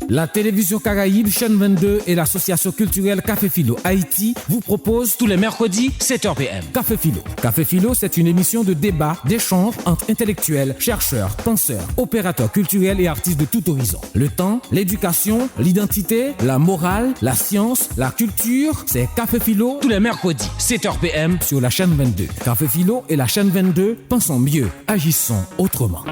La télévision Caraïbe, chaîne 22 et l'association culturelle Café Philo Haïti vous proposent tous les mercredis 7h PM. Café Philo. Café Philo, c'est une émission de débat, d'échange entre intellectuels, chercheurs, penseurs, opérateurs culturels et artistes de tout horizon. Le temps, l'éducation, l'identité, la morale, la science, la culture, c'est Café Philo tous les mercredis 7h PM sur la chaîne 22. Café Philo et la chaîne 22, pensons mieux, agissons autrement.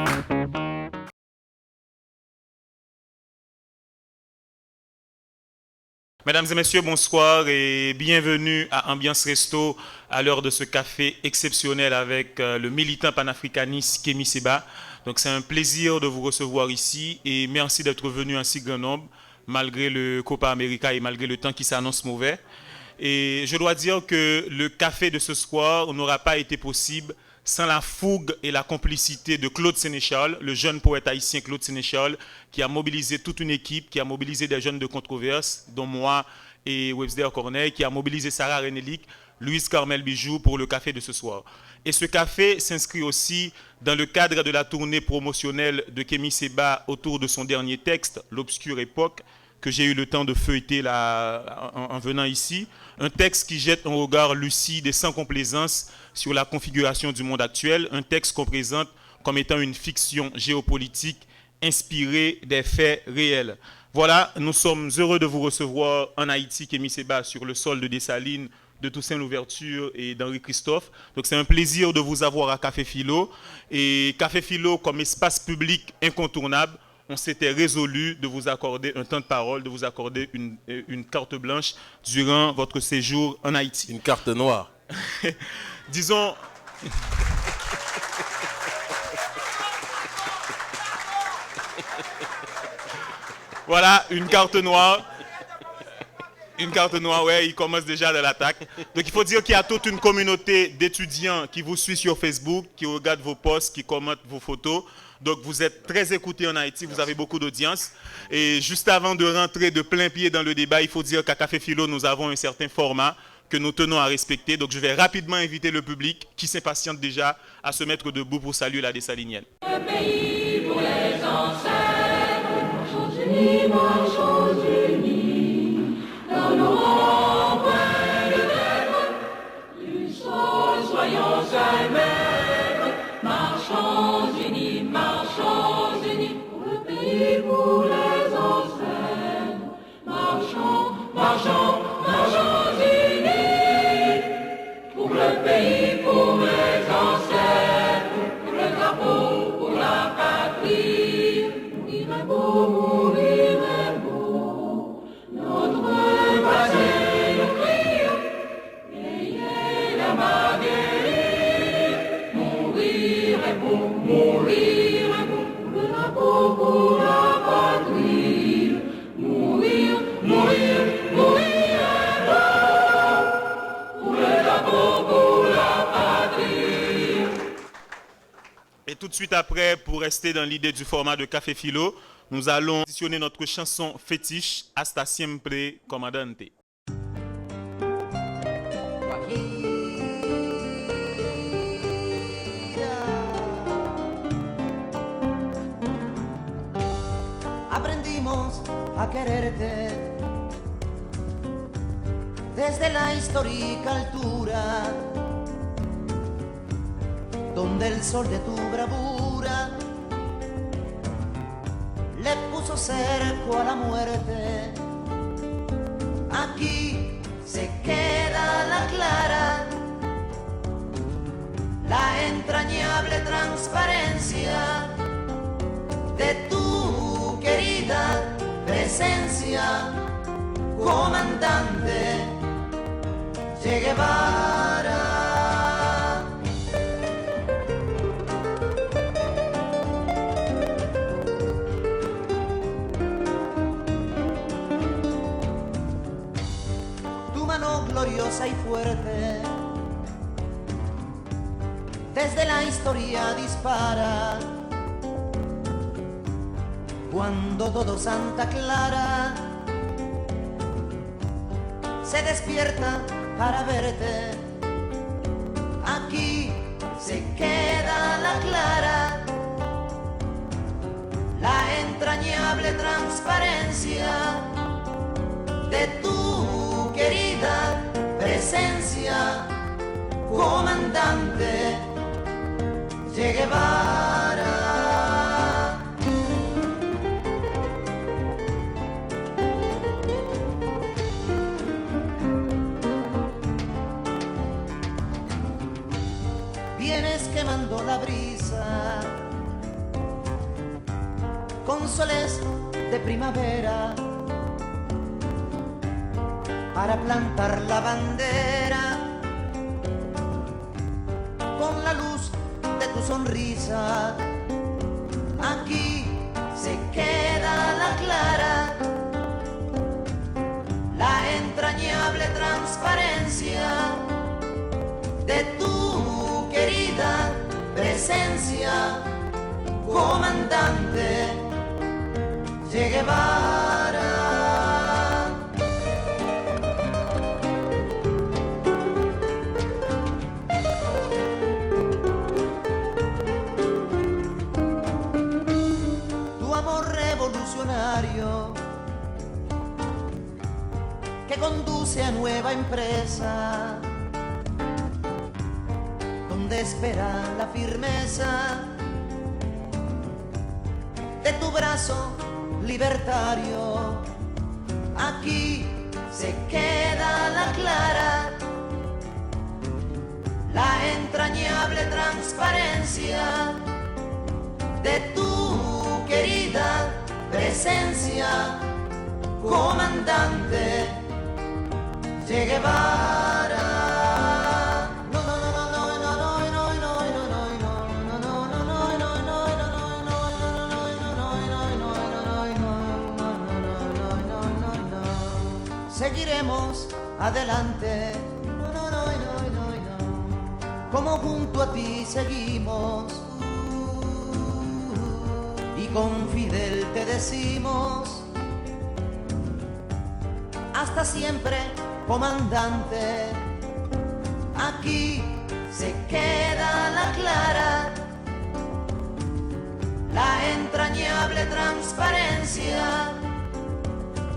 Mesdames et messieurs, bonsoir et bienvenue à Ambiance Resto à l'heure de ce café exceptionnel avec le militant panafricaniste Kémy Séba. Donc c'est un plaisir de vous recevoir ici et merci d'être venu en si grand nombre malgré le Copa América et malgré le temps qui s'annonce mauvais. Et je dois dire que le café de ce soir n'aura pas été possible sans la fougue et la complicité de Claude Sénéchal, le jeune poète haïtien Claude Sénéchal, qui a mobilisé toute une équipe, qui a mobilisé des jeunes de controverse, dont moi et Webster Corneille, qui a mobilisé Sarah Renélic, Louise Carmel Bijou pour le café de ce soir. Et ce café s'inscrit aussi dans le cadre de la tournée promotionnelle de Kémy Séba autour de son dernier texte, L'Obscure Époque, que j'ai eu le temps de feuilleter là, en venant ici. Un texte qui jette un regard lucide et sans complaisance sur la configuration du monde actuel. Un texte qu'on présente comme étant une fiction géopolitique inspirée des faits réels. Voilà, nous sommes heureux de vous recevoir en Haïti, Kémy Séba, sur le sol de Dessalines, de Toussaint Louverture et d'Henri Christophe. Donc c'est un plaisir de vous avoir à Café Philo. Et Café Philo comme espace public incontournable, on s'était résolu de vous accorder un temps de parole, de vous accorder une carte blanche durant votre séjour en Haïti. Une carte noire. Disons... Voilà, une carte noire. Une carte noire, ouais, il commence déjà de l'attaque. Donc il faut dire qu'il y a toute une communauté d'étudiants qui vous suit sur Facebook, qui regardent vos posts, qui commentent vos photos. Donc vous êtes très écoutés en Haïti, vous avez beaucoup d'audience. Et juste avant de rentrer de plein pied dans le débat, il faut dire qu'à Café Philo, nous avons un certain format que nous tenons à respecter. Donc je vais rapidement inviter le public qui s'impatiente déjà à se mettre debout pour saluer la Dessalinienne. Le pays pour les ancêtres, marchons unis, marchons unis, dans nos rangs de terre, une chose, soyons seuls maîtres, marchons unis, pour le pays, pour les ancêtres, marchons, marchons, marchons unis, pour le pays, pour les ancêtres, pour le drapeau, pour la patrie, mourir est beau, notre passé nous crie, ayez la Marguerite, mourir est beau, pour le drapeau, pour la patrie, mourir est beau, pour le drapeau, pour la patrie. Et tout de suite après, pour rester dans l'idée du format de Café Philo, nous allons auditionner notre chanson fétiche, Hasta Siempre, Comandante. Aprendimos a quererte desde la histórica altura, donde el sol de tu bravura le puso cerco a la muerte. Aquí se queda la clara, la entrañable transparencia de tu querida presencia, comandante Che Guevara. Tu mano gloriosa y fuerte desde la historia dispara, cuando todo Santa Clara se despierta para verte. Aquí se queda la clara, la entrañable entrañable transparencia de tu querida presencia, comandante Che Guevara. Vienes quemando la brisa con soles de primavera para plantar la bandera con la luz de tu sonrisa. Aquí se queda la clara, la entrañable transparencia de tu querida presencia, comandante Che Guevara. Tu amor revolucionario que conduce a nueva empresa, donde espera la firmeza de tu brazo libertario. Aquí se queda la clara, la entrañable transparencia de tu querida presencia, comandante Che Guevara. Seguiremos adelante, como junto a ti seguimos, y con Fidel te decimos, hasta siempre, comandante. Aquí se queda la clara, la entrañable transparencia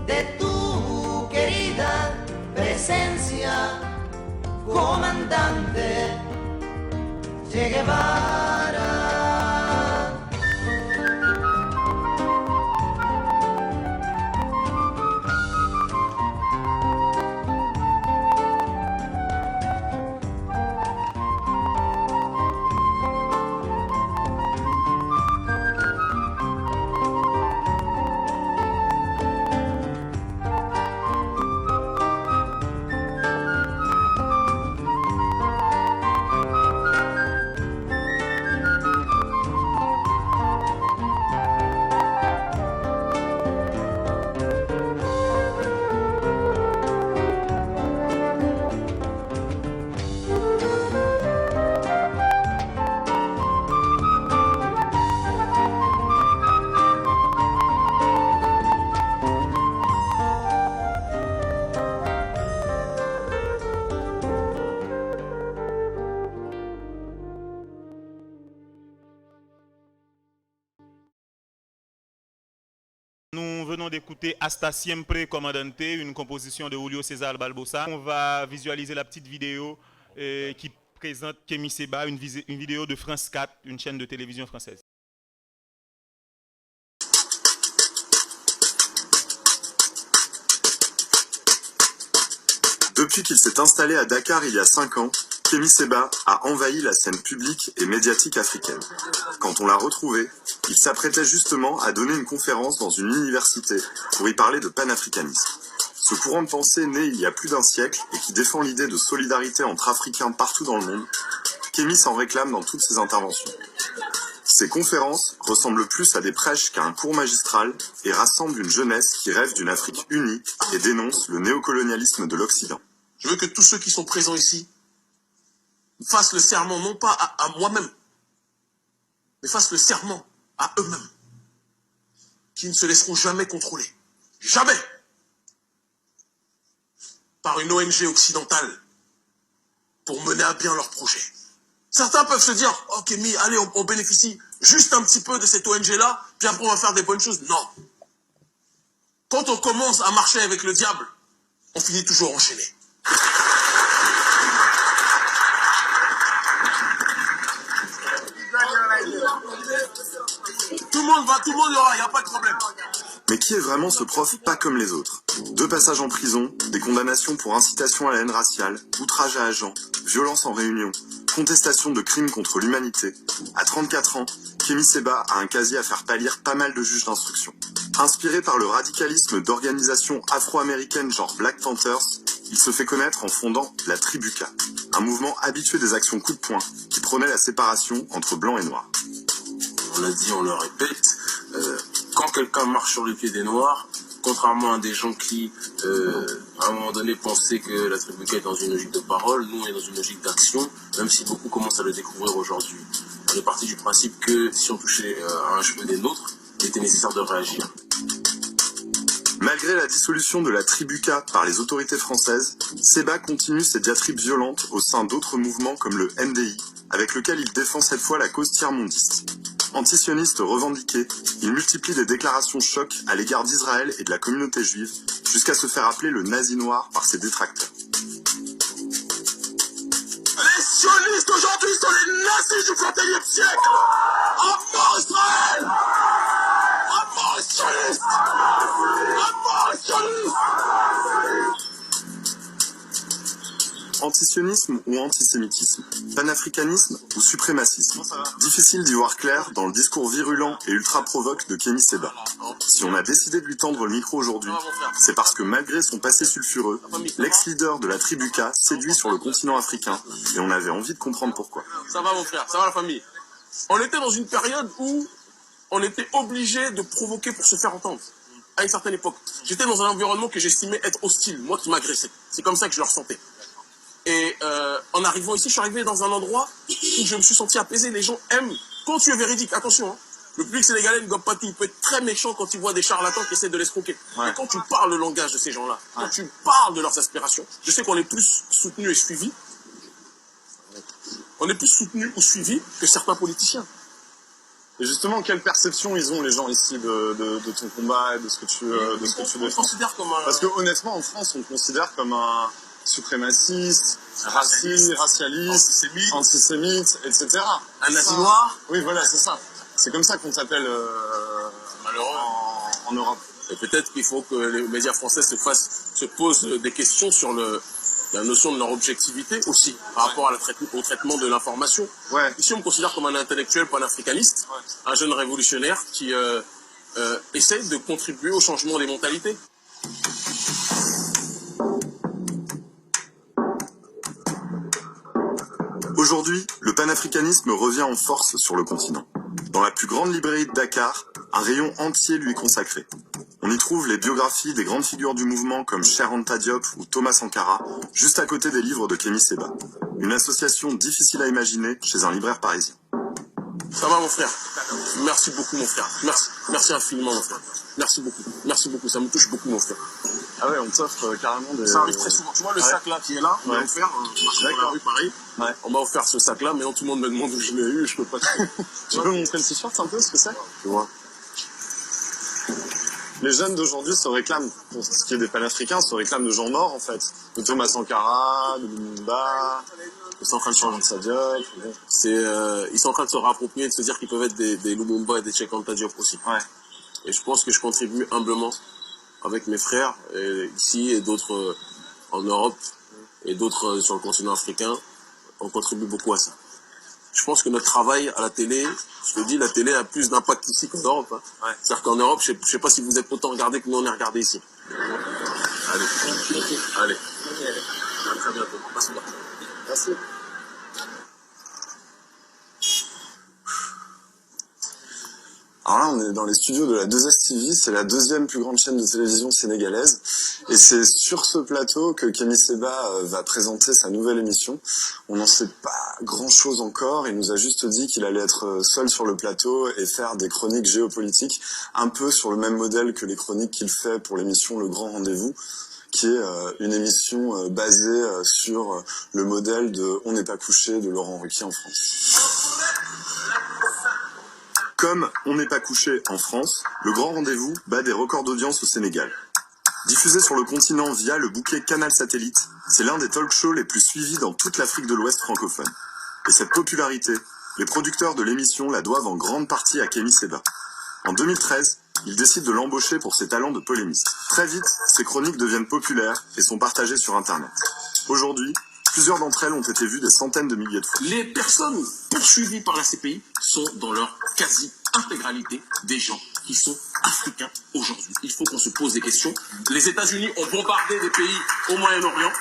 de tu querida presencia, comandante Che Guevara. Nous venons d'écouter Hasta Siempre Comandante, une composition de Julio César Barbosa. On va visualiser la petite vidéo qui présente Kémi Séba, une vidéo de France 4, une chaîne de télévision française. Depuis qu'il s'est installé à Dakar il y a 5 ans, Kémi Séba a envahi la scène publique et médiatique africaine. Quand on l'a retrouvé, il s'apprêtait justement à donner une conférence dans une université pour y parler de panafricanisme. Ce courant de pensée né il y a plus d'un siècle et qui défend l'idée de solidarité entre Africains partout dans le monde, Kémi s'en réclame dans toutes ses interventions. Ces conférences ressemblent plus à des prêches qu'à un cours magistral et rassemblent une jeunesse qui rêve d'une Afrique unie et dénonce le néocolonialisme de l'Occident. Je veux que tous ceux qui sont présents ici fassent le serment, non pas à moi-même, mais fassent le serment à eux-mêmes, qui ne se laisseront jamais contrôler, jamais, par une ONG occidentale pour mener à bien leur projet. Certains peuvent se dire, ok, allez, on bénéficie juste un petit peu de cette ONG-là, puis après on va faire des bonnes choses. Non, Quand on commence à marcher avec le diable, on finit toujours enchaîné. Tout le monde y aura, il n'y a pas de problème. Mais qui est vraiment ce prof pas comme les autres? 2 passages en prison, des condamnations pour incitation à la haine raciale, outrage à agent, violence en réunion, contestation de crimes contre l'humanité. À 34 ans, Kémy Séba a un casier à faire pâlir pas mal de juges d'instruction. Inspiré par le radicalisme d'organisations afro-américaines genre Black Panthers, il se fait connaître en fondant la Tribuca, un mouvement habitué des actions coup de poing qui prônait la séparation entre blancs et noirs. On l'a dit, on le répète, quand quelqu'un marche sur les pieds des Noirs, contrairement à des gens qui, à un moment donné, pensaient que la Tribuca est dans une logique de parole, nous, on est dans une logique d'action, même si beaucoup commencent à le découvrir aujourd'hui. On est parti du principe que si on touchait à un cheveu des nôtres, il était nécessaire de réagir. Malgré la dissolution de la Tribuca par les autorités françaises, Séba continue ses diatribes violentes au sein d'autres mouvements comme le MDI, avec lequel il défend cette fois la cause tiers-mondiste. Antisioniste revendiqué, il multiplie les déclarations choc à l'égard d'Israël et de la communauté juive, jusqu'à se faire appeler le nazi noir par ses détracteurs. Les sionistes aujourd'hui sont les nazis du XXIe siècle. À mort Israël! À mort les sionistes! À mort les sionistes! Antisionisme ou antisémitisme, panafricanisme ou suprémacisme. Difficile d'y voir clair dans le discours virulent et ultra-provoque de Kémy Séba. Si on a décidé de lui tendre le micro aujourd'hui, c'est parce que malgré son passé sulfureux, l'ex-leader de la Tribuca séduit sur le continent africain et on avait envie de comprendre pourquoi. Ça va mon frère, ça va la famille. On était dans une période où on était obligé de provoquer pour se faire entendre. À une certaine époque. J'étais dans un environnement que j'estimais être hostile, moi qui m'agressais. C'est comme ça que je le ressentais. Et en arrivant ici, je suis arrivé dans un endroit où je me suis senti apaisé. Les gens aiment, quand tu es véridique, attention, hein, le public sénégalais ne gobe pas tout. Il peut être très méchant quand il voit des charlatans qui essaient de l'escroquer. Ouais. Mais quand tu parles le langage de ces gens-là, quand tu parles de leurs aspirations, je sais qu'on est plus soutenu et suivi. On est plus soutenu ou suivi que certains politiciens. Et justement, quelle perception ils ont les gens ici de ton combat et de ce que tu défends? Parce que honnêtement, en France, on te considère comme un suprémaciste, racialiste, antisémite, etc. Un nazi noir. Oui, voilà, c'est ça. C'est comme ça qu'on t'appelle en Europe. Et peut-être qu'il faut que les médias français se posent des questions sur la notion de leur objectivité aussi, par rapport au traitement de l'information. Ouais. Ici, on me considère comme un intellectuel panafricaniste, un jeune révolutionnaire qui essaye de contribuer au changement des mentalités. Aujourd'hui, le panafricanisme revient en force sur le continent. Dans la plus grande librairie de Dakar, un rayon entier lui est consacré. On y trouve les biographies des grandes figures du mouvement comme Cheikh Anta Diop ou Thomas Sankara, juste à côté des livres de Kémy Séba. Une association difficile à imaginer chez un libraire parisien. Ça va mon frère? Merci beaucoup mon frère. Merci infiniment mon frère. Merci beaucoup, ça me touche beaucoup mon frère. Ah ouais, on t'offre carrément des... Ça arrive très souvent. Tu vois le sac là qui est là, on m'a offert, dans la rue Paris. Ouais. On m'a offert ce sac là, mais tout le monde me demande où je l'ai eu, je peux pas... Tu peux montrer le t-shirt un peu, ce que c'est? Tu vois. Les jeunes d'aujourd'hui se réclament, pour ce qui est des panafricains, se réclament de gens morts en fait. De Thomas Sankara, de Lumumba, ils sont en train de changer de Sadio. Ils sont en train de se réapproprier, de se dire qu'ils peuvent être des Lumumba et des Cheikh Anta Diop aussi. Ouais. Et je pense que je contribue humblement avec mes frères ici et d'autres en Europe et d'autres sur le continent africain. On contribue beaucoup à ça. Je pense que notre travail à la télé, je te dis, la télé a plus d'impact ici qu'en Europe. Hein. Ouais. C'est-à-dire qu'en Europe, je sais pas si vous êtes autant regardé que nous on est regardé ici. Allez. À très bientôt. Merci. Alors là, on est dans les studios de la 2S TV, c'est la deuxième plus grande chaîne de télévision sénégalaise. Et c'est sur ce plateau que Kémy Séba va présenter sa nouvelle émission. On n'en sait pas grand-chose encore, il nous a juste dit qu'il allait être seul sur le plateau et faire des chroniques géopolitiques, un peu sur le même modèle que les chroniques qu'il fait pour l'émission Le Grand Rendez-vous, qui est une émission basée sur le modèle de On n'est pas couché de Laurent Ruquier en France. Comme On n'est pas couché en France, le grand rendez-vous bat des records d'audience au Sénégal. Diffusé sur le continent via le bouquet Canal Satellite, c'est l'un des talk-shows les plus suivis dans toute l'Afrique de l'Ouest francophone. Et cette popularité, les producteurs de l'émission la doivent en grande partie à Kémy Séba. En 2013, il décide de l'embaucher pour ses talents de polémiste. Très vite, ses chroniques deviennent populaires et sont partagées sur Internet. Aujourd'hui, plusieurs d'entre elles ont été vues des centaines de milliers de fois. Les personnes poursuivies par la CPI sont dans leur quasi-intégralité des gens qui sont africains aujourd'hui. Il faut qu'on se pose des questions. Les États-Unis ont bombardé des pays au Moyen-Orient.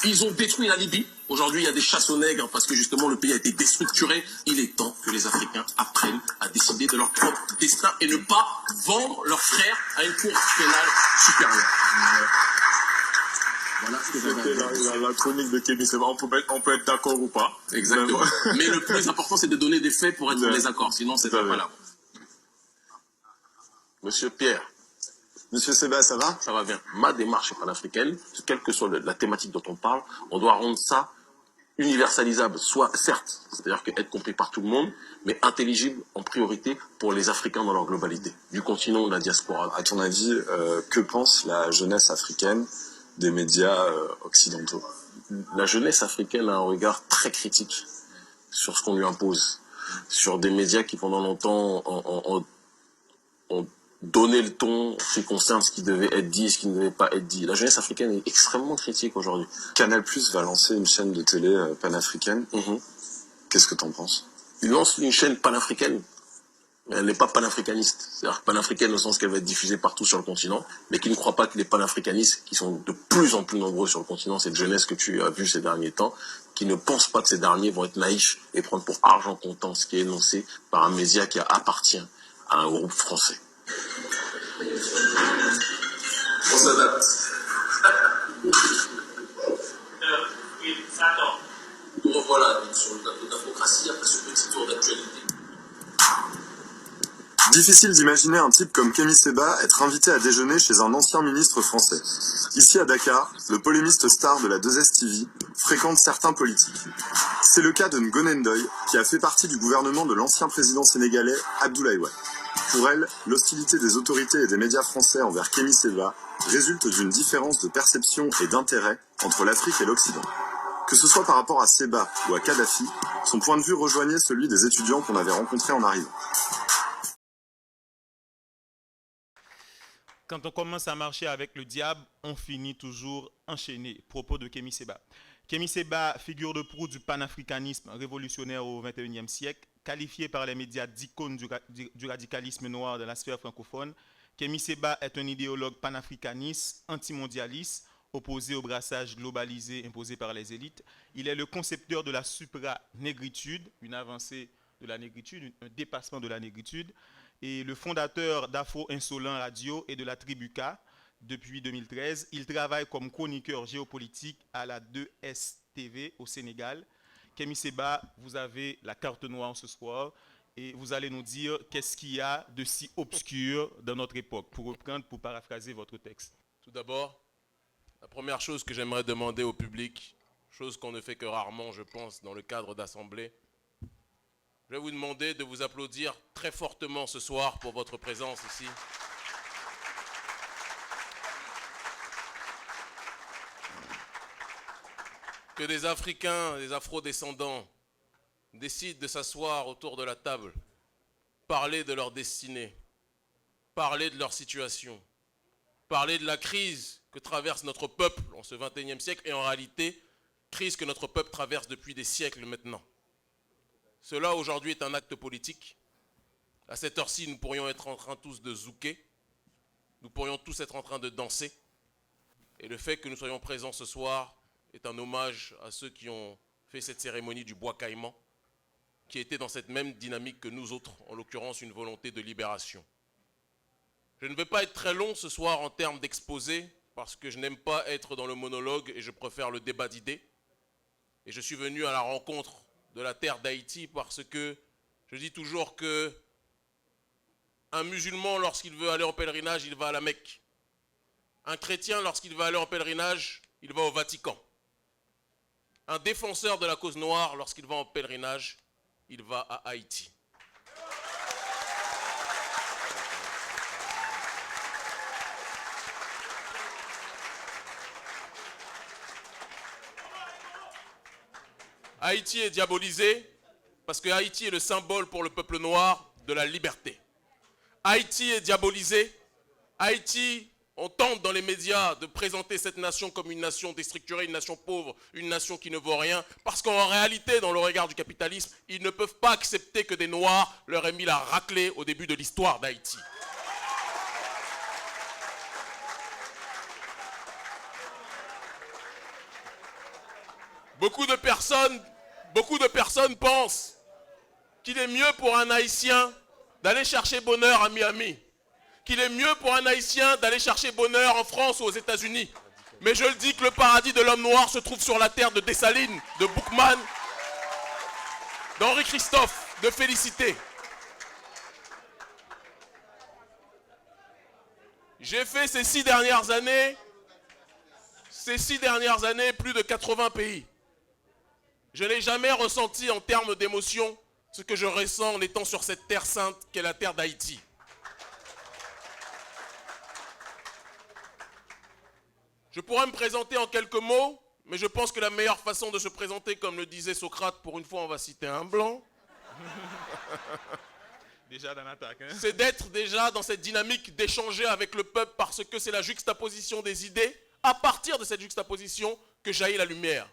Ils ont détruit la Libye. Aujourd'hui, il y a des chasses aux nègres parce que justement le pays a été déstructuré. Il est temps que les Africains apprennent à décider de leur propre destin et ne pas vendre leurs frères à une cour pénale supérieure. Voilà ce que C'était la chronique de Kémy Séba. On peut être d'accord ou pas. Exactement. Mais le plus important, c'est de donner des faits pour être en désaccord. Sinon, c'est pas là. Monsieur Pierre. Monsieur Séba, ça va? Ça va bien. Ma démarche est panafricaine, quelle que soit la thématique dont on parle, on doit rendre ça universalisable, soit certes, c'est-à-dire être compris par tout le monde, mais intelligible en priorité pour les Africains dans leur globalité, du continent de la diaspora. À ton avis, que pense la jeunesse africaine des médias occidentaux? La jeunesse africaine a un regard très critique sur ce qu'on lui impose, sur des médias qui pendant longtemps ont donné le ton en ce qui concerne ce qui devait être dit et ce qui ne devait pas être dit. La jeunesse africaine est extrêmement critique aujourd'hui. Canal+ va lancer une chaîne de télé panafricaine. Qu'est-ce que tu en penses? Il lance une chaîne panafricaine, mais elle n'est pas panafricaniste. C'est-à-dire panafricaine au sens qu'elle va être diffusée partout sur le continent, mais qui ne croit pas que les panafricanistes, qui sont de plus en plus nombreux sur le continent, cette jeunesse que tu as vue ces derniers temps, qui ne pensent pas que ces derniers vont être naïfs et prendre pour argent comptant ce qui est énoncé par un média qui appartient à un groupe français. On s'adapte. Nous revoilà sur le plateau de démocratie après ce petit tour d'actualité. Difficile d'imaginer un type comme Kémy Séba être invité à déjeuner chez un ancien ministre français. Ici à Dakar, le polémiste star de la 2S TV fréquente certains politiques. C'est le cas de Ngoné Ndoye, qui a fait partie du gouvernement de l'ancien président sénégalais Abdoulaye Wade. Pour elle, l'hostilité des autorités et des médias français envers Kémy Séba résulte d'une différence de perception et d'intérêt entre l'Afrique et l'Occident. Que ce soit par rapport à Séba ou à Kadhafi, son point de vue rejoignait celui des étudiants qu'on avait rencontrés en arrivant. Quand on commence à marcher avec le diable, on finit toujours enchaîné. Propos de Kémy Séba. Kémy Séba, figure de proue du panafricanisme révolutionnaire au XXIe siècle, qualifié par les médias d'icône du radicalisme noir de la sphère francophone. Kémy Séba est un idéologue panafricaniste, antimondialiste, opposé au brassage globalisé imposé par les élites. Il est le concepteur de la supranégritude, une avancée de la négritude, un dépassement de la négritude, et le fondateur d'Afro Insolent Radio et de la Tribuca depuis 2013. Il travaille comme chroniqueur géopolitique à la 2S TV au Sénégal. Kémy Séba, vous avez la carte noire ce soir et vous allez nous dire qu'est-ce qu'il y a de si obscur dans notre époque, pour reprendre, pour paraphraser votre texte. Tout d'abord, la première chose que j'aimerais demander au public, chose qu'on ne fait que rarement, je pense, dans le cadre d'assemblée, je vais vous demander de vous applaudir très fortement ce soir pour votre présence ici. Que des Africains, des Afro-descendants décident de s'asseoir autour de la table, parler de leur destinée, parler de leur situation, parler de la crise que traverse notre peuple en ce XXIe siècle et en réalité, crise que notre peuple traverse depuis des siècles maintenant. Cela aujourd'hui est un acte politique. À cette heure-ci, nous pourrions être en train tous de zouker, nous pourrions tous être en train de danser. Et le fait que nous soyons présents ce soir est un hommage à ceux qui ont fait cette cérémonie du bois caïman, qui était dans cette même dynamique que nous autres, en l'occurrence une volonté de libération. Je ne vais pas être très long ce soir en termes d'exposé, parce que je n'aime pas être dans le monologue et je préfère le débat d'idées. Et je suis venu à la rencontre de la terre d'Haïti parce que je dis toujours que un musulman, lorsqu'il veut aller en pèlerinage, il va à la Mecque. Un chrétien, lorsqu'il va aller en pèlerinage, il va au Vatican. Un défenseur de la cause noire, lorsqu'il va en pèlerinage, il va à Haïti. Haïti est diabolisé parce que Haïti est le symbole pour le peuple noir de la liberté. Haïti est diabolisé. Haïti, on tente dans les médias de présenter cette nation comme une nation déstructurée, une nation pauvre, une nation qui ne vaut rien. Parce qu'en réalité, dans le regard du capitalisme, ils ne peuvent pas accepter que des Noirs leur aient mis la raclée au début de l'histoire d'Haïti. Beaucoup de personnes pensent qu'il est mieux pour un Haïtien d'aller chercher bonheur à Miami, qu'il est mieux pour un Haïtien d'aller chercher bonheur en France ou aux États-Unis. Mais je le dis que le paradis de l'homme noir se trouve sur la terre de Dessalines, de Boukman, d'Henri Christophe, de Félicité. J'ai fait ces 6 dernières années, plus de 80 pays. Je n'ai jamais ressenti en termes d'émotion ce que je ressens en étant sur cette terre sainte qu'est la terre d'Haïti. Je pourrais me présenter en quelques mots, mais je pense que la meilleure façon de se présenter, comme le disait Socrate, pour une fois on va citer un blanc, Déjà dans l'attaque, hein? C'est d'être déjà dans cette dynamique d'échanger avec le peuple parce que c'est la juxtaposition des idées, à partir de cette juxtaposition que jaillit la lumière.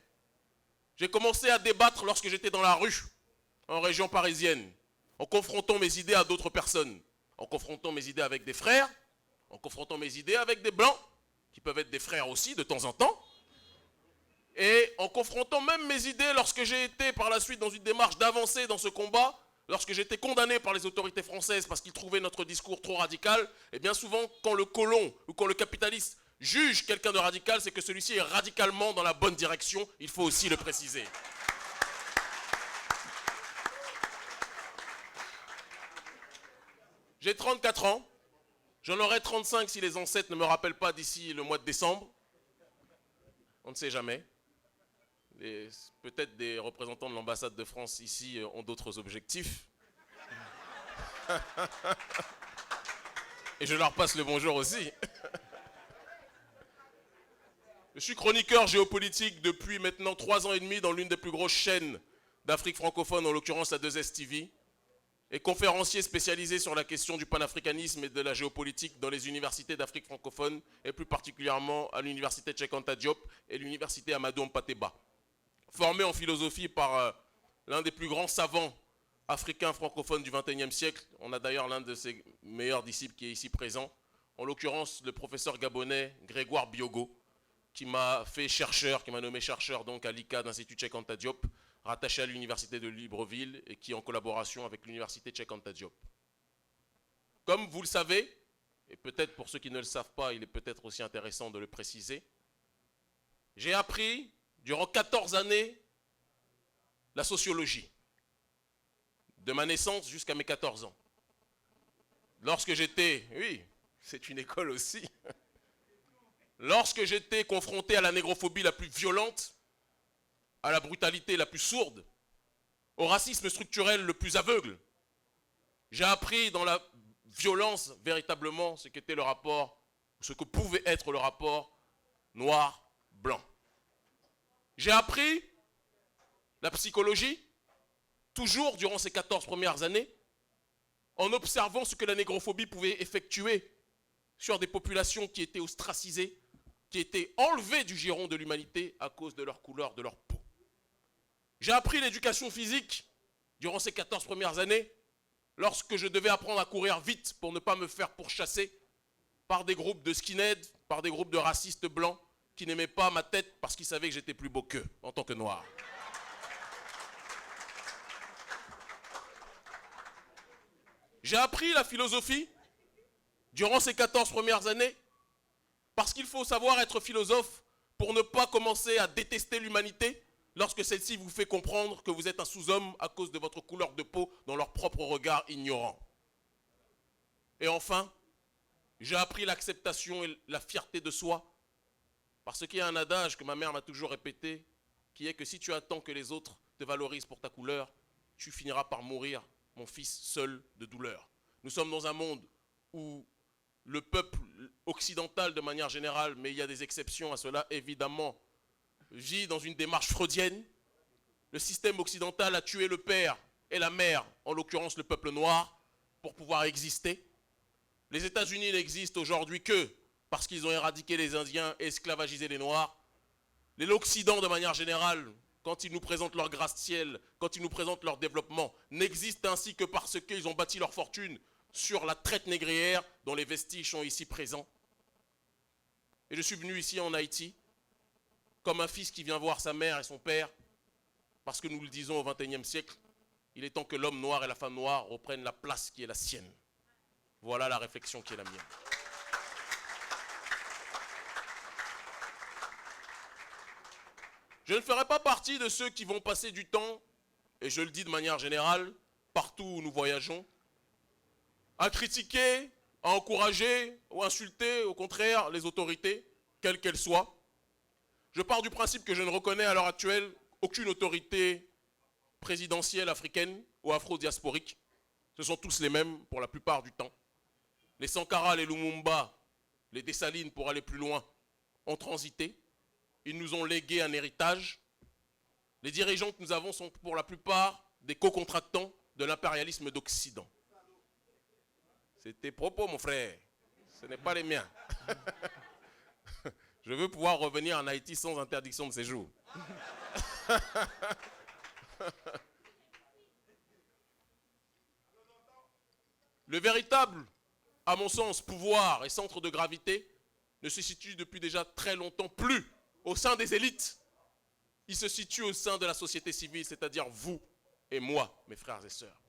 J'ai commencé à débattre lorsque j'étais dans la rue, en région parisienne, en confrontant mes idées à d'autres personnes, en confrontant mes idées avec des frères, en confrontant mes idées avec des blancs, qui peuvent être des frères aussi de temps en temps, et en confrontant même mes idées lorsque j'ai été par la suite dans une démarche d'avancer dans ce combat, lorsque j'ai été condamné par les autorités françaises parce qu'ils trouvaient notre discours trop radical, et bien souvent quand le colon ou quand le capitaliste juge quelqu'un de radical, c'est que celui-ci est radicalement dans la bonne direction, il faut aussi le préciser. J'ai 34 ans, j'en aurai 35 si les ancêtres ne me rappellent pas d'ici le mois de décembre. On ne sait jamais. Peut-être des représentants de l'ambassade de France ici ont d'autres objectifs. Et je leur passe le bonjour aussi. Je suis chroniqueur géopolitique depuis maintenant 3 ans et demi dans l'une des plus grosses chaînes d'Afrique francophone, en l'occurrence la 2S TV, et conférencier spécialisé sur la question du panafricanisme et de la géopolitique dans les universités d'Afrique francophone, et plus particulièrement à l'université Cheikh Anta Diop et l'université Amadou Hampâté-Bâ. Formé en philosophie par l'un des plus grands savants africains francophones du XXIe siècle, on a d'ailleurs l'un de ses meilleurs disciples qui est ici présent, en l'occurrence le professeur gabonais Grégoire Biogo, qui m'a fait chercheur, qui m'a nommé chercheur donc à l'ICA d'Institut Cheikh Anta Diop, rattaché à l'université de Libreville et qui est en collaboration avec l'université Cheikh Anta Diop. Comme vous le savez, et peut-être pour ceux qui ne le savent pas, il est peut-être aussi intéressant de le préciser, j'ai appris durant 14 années la sociologie, de ma naissance jusqu'à mes 14 ans. Lorsque j'étais, oui, c'est une école aussi, lorsque j'étais confronté à la négrophobie la plus violente, à la brutalité la plus sourde, au racisme structurel le plus aveugle, j'ai appris dans la violence véritablement ce qu'était le rapport, ce que pouvait être le rapport noir-blanc. J'ai appris la psychologie, toujours durant ces 14 premières années, en observant ce que la négrophobie pouvait effectuer sur des populations qui étaient ostracisées, qui étaient enlevées du giron de l'humanité à cause de leur couleur, de leur peau. J'ai appris l'éducation physique durant ces 14 premières années, lorsque je devais apprendre à courir vite pour ne pas me faire pourchasser par des groupes de skinheads, par des groupes de racistes blancs qui n'aimaient pas ma tête parce qu'ils savaient que j'étais plus beau qu'eux en tant que noir. J'ai appris la philosophie durant ces 14 premières années parce qu'il faut savoir être philosophe pour ne pas commencer à détester l'humanité lorsque celle-ci vous fait comprendre que vous êtes un sous-homme à cause de votre couleur de peau dans leur propre regard ignorant. Et enfin, j'ai appris l'acceptation et la fierté de soi parce qu'il y a un adage que ma mère m'a toujours répété qui est que si tu attends que les autres te valorisent pour ta couleur, tu finiras par mourir, mon fils, seul de douleur. Nous sommes dans un monde où le peuple occidental de manière générale, mais il y a des exceptions à cela évidemment, vit dans une démarche freudienne Le système occidental a tué le père et la mère, en l'occurrence le peuple noir, pour pouvoir exister. Les États-Unis n'existent aujourd'hui que parce qu'ils ont éradiqué les Indiens et esclavagisé les Noirs. L'Occident, de manière générale, quand ils nous présentent leur gratte-ciel, quand ils nous présentent leur développement, n'existe ainsi que parce qu'ils ont bâti leur fortune sur la traite négrière dont les vestiges sont ici présents. Et je suis venu ici en Haïti comme un fils qui vient voir sa mère et son père, parce que nous le disons au XXIe siècle, il est temps que l'homme noir et la femme noire reprennent la place qui est la sienne. Voilà la réflexion qui est la mienne. Je ne ferai pas partie de ceux qui vont passer du temps, et je le dis de manière générale, partout où nous voyageons, à critiquer, à encourager ou insulter, au contraire, les autorités, quelles qu'elles soient. Je pars du principe que je ne reconnais à l'heure actuelle aucune autorité présidentielle africaine ou afro-diasporique. Ce sont tous les mêmes pour la plupart du temps. Les Sankara, les Lumumba, les Dessalines, pour aller plus loin, ont transité. Ils nous ont légué un héritage. Les dirigeants que nous avons sont pour la plupart des co-contractants de l'impérialisme d'Occident. C'est tes propos, mon frère. Ce n'est pas les miens. Je veux pouvoir revenir en Haïti sans interdiction de séjour. Le véritable, à mon sens, pouvoir et centre de gravité ne se situe depuis déjà très longtemps plus au sein des élites. Il se situe au sein de la société civile, c'est-à-dire vous et moi, mes frères et sœurs.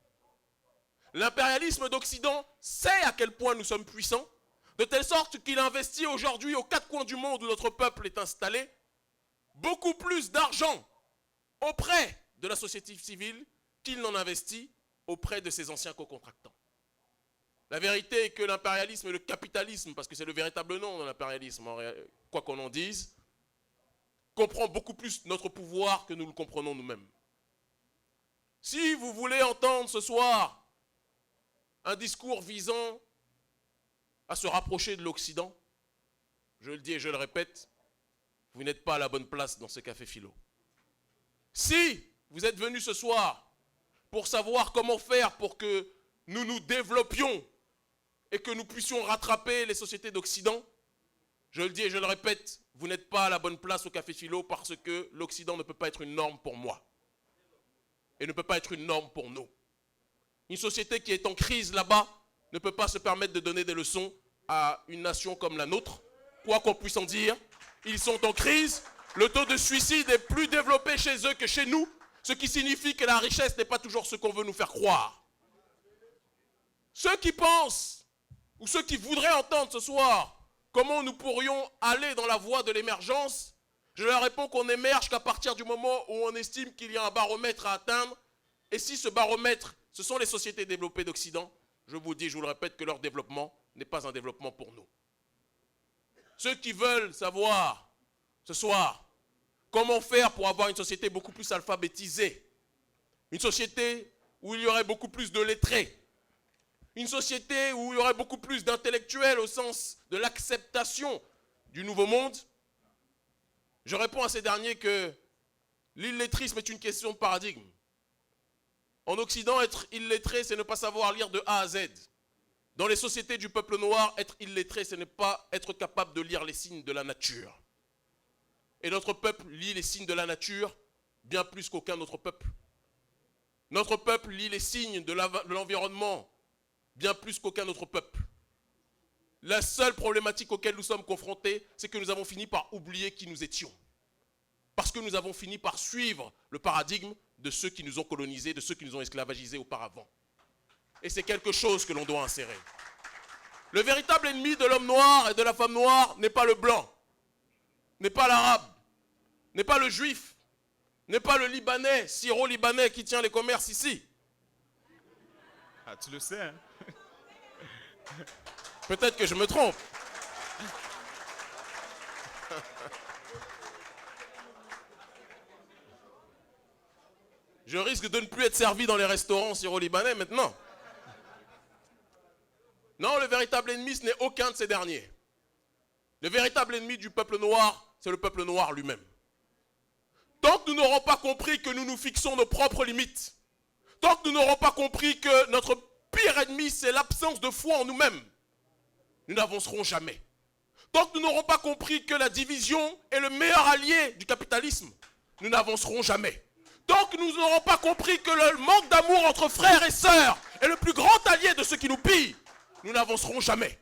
L'impérialisme d'Occident sait à quel point nous sommes puissants, de telle sorte qu'il investit aujourd'hui aux quatre coins du monde où notre peuple est installé, beaucoup plus d'argent auprès de la société civile qu'il n'en investit auprès de ses anciens co-contractants. La vérité est que l'impérialisme et le capitalisme, parce que c'est le véritable nom de l'impérialisme, quoi qu'on en dise, comprend beaucoup plus notre pouvoir que nous le comprenons nous-mêmes. Si vous voulez entendre ce soir un discours visant à se rapprocher de l'Occident, je le dis et je le répète, vous n'êtes pas à la bonne place dans ce café philo. Si vous êtes venu ce soir pour savoir comment faire pour que nous nous développions et que nous puissions rattraper les sociétés d'Occident, je le dis et je le répète, vous n'êtes pas à la bonne place au café philo parce que l'Occident ne peut pas être une norme pour moi et ne peut pas être une norme pour nous. Une société qui est en crise là-bas ne peut pas se permettre de donner des leçons à une nation comme la nôtre. Quoi qu'on puisse en dire, ils sont en crise. Le taux de suicide est plus développé chez eux que chez nous, ce qui signifie que la richesse n'est pas toujours ce qu'on veut nous faire croire. Ceux qui pensent, ou ceux qui voudraient entendre ce soir, comment nous pourrions aller dans la voie de l'émergence, je leur réponds qu'on n'émerge qu'à partir du moment où on estime qu'il y a un baromètre à atteindre. Et si ce baromètre, ce sont les sociétés développées d'Occident, je vous dis, je vous le répète, que leur développement n'est pas un développement pour nous. Ceux qui veulent savoir ce soir comment faire pour avoir une société beaucoup plus alphabétisée, une société où il y aurait beaucoup plus de lettrés, une société où il y aurait beaucoup plus d'intellectuels au sens de l'acceptation du nouveau monde, je réponds à ces derniers que l'illettrisme est une question de paradigme. En Occident, être illettré, c'est ne pas savoir lire de A à Z. Dans les sociétés du peuple noir, être illettré, ce n'est pas être capable de lire les signes de la nature. Et notre peuple lit les signes de la nature bien plus qu'aucun autre peuple. Notre peuple lit les signes de l'environnement bien plus qu'aucun autre peuple. La seule problématique auquel nous sommes confrontés, c'est que nous avons fini par oublier qui nous étions. Parce que nous avons fini par suivre le paradigme de ceux qui nous ont colonisés, de ceux qui nous ont esclavagisés auparavant. Et c'est quelque chose que l'on doit insérer. Le véritable ennemi de l'homme noir et de la femme noire n'est pas le blanc, n'est pas l'arabe, n'est pas le juif, n'est pas le libanais, syro-libanais qui tient les commerces ici. Ah, tu le sais, hein? Peut-être que je me trompe. Je risque de ne plus être servi dans les restaurants syro-libanais maintenant. Non, le véritable ennemi, ce n'est aucun de ces derniers. Le véritable ennemi du peuple noir, c'est le peuple noir lui-même. Tant que nous n'aurons pas compris que nous nous fixons nos propres limites, tant que nous n'aurons pas compris que notre pire ennemi, c'est l'absence de foi en nous-mêmes, nous n'avancerons jamais. Tant que nous n'aurons pas compris que la division est le meilleur allié du capitalisme, nous n'avancerons jamais. Tant que nous n'aurons pas compris que le manque d'amour entre frères et sœurs est le plus grand allié de ceux qui nous pillent, nous n'avancerons jamais.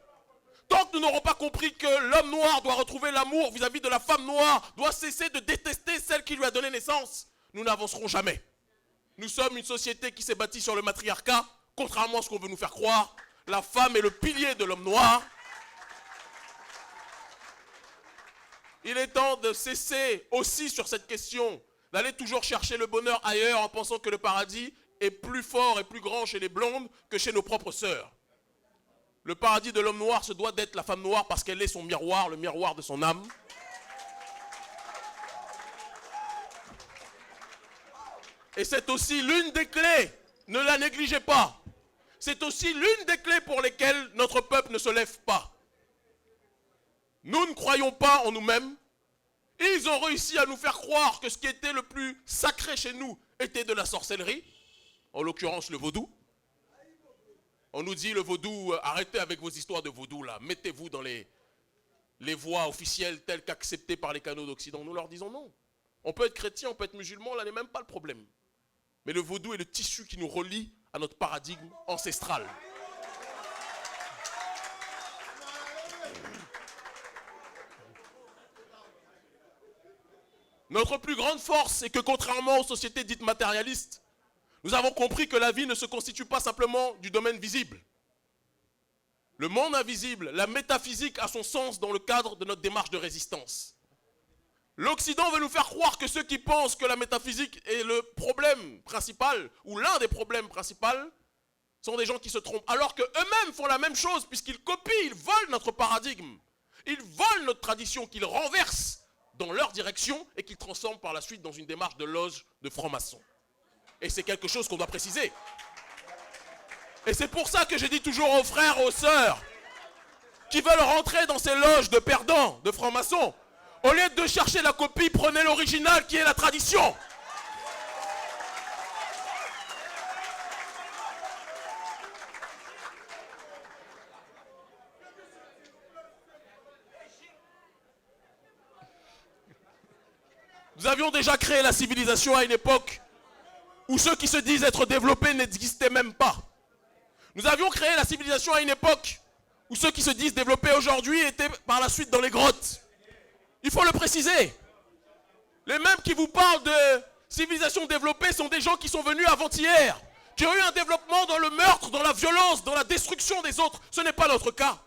Tant que nous n'aurons pas compris que l'homme noir doit retrouver l'amour vis-à-vis de la femme noire, doit cesser de détester celle qui lui a donné naissance, nous n'avancerons jamais. Nous sommes une société qui s'est bâtie sur le matriarcat, contrairement à ce qu'on veut nous faire croire. La femme est le pilier de l'homme noir. Il est temps de cesser aussi sur cette question, d'aller toujours chercher le bonheur ailleurs en pensant que le paradis est plus fort et plus grand chez les blondes que chez nos propres sœurs. Le paradis de l'homme noir se doit d'être la femme noire parce qu'elle est son miroir, le miroir de son âme. Et c'est aussi l'une des clés, ne la négligez pas. C'est aussi l'une des clés pour lesquelles notre peuple ne se lève pas. Nous ne croyons pas en nous-mêmes. Ils ont réussi à nous faire croire que ce qui était le plus sacré chez nous était de la sorcellerie, en l'occurrence le vaudou. On nous dit le vaudou, arrêtez avec vos histoires de vaudou là, mettez-vous dans les voies officielles telles qu'acceptées par les canaux d'Occident. Nous leur disons non. On peut être chrétien, on peut être musulman, là n'est même pas le problème. Mais le vaudou est le tissu qui nous relie à notre paradigme ancestral. Notre plus grande force, c'est que contrairement aux sociétés dites matérialistes, nous avons compris que la vie ne se constitue pas simplement du domaine visible. Le monde invisible, la métaphysique a son sens dans le cadre de notre démarche de résistance. L'Occident veut nous faire croire que ceux qui pensent que la métaphysique est le problème principal, ou l'un des problèmes principaux, sont des gens qui se trompent. Alors qu'eux-mêmes font la même chose, puisqu'ils copient, ils volent notre paradigme. Ils volent notre tradition, qu'ils renversent dans leur direction et qu'ils transforment par la suite dans une démarche de loge de francs-maçons. Et c'est quelque chose qu'on doit préciser. Et c'est pour ça que je dis toujours aux frères, aux sœurs, qui veulent rentrer dans ces loges de perdants, de francs-maçons, au lieu de chercher la copie, prenez l'original qui est la tradition. Nous avions déjà créé la civilisation à une époque où ceux qui se disent être développés n'existaient même pas. Nous avions créé la civilisation à une époque où ceux qui se disent développés aujourd'hui étaient par la suite dans les grottes. Il faut le préciser. Les mêmes qui vous parlent de civilisation développée sont des gens qui sont venus avant-hier, qui ont eu un développement dans le meurtre, dans la violence, dans la destruction des autres. Ce n'est pas notre cas.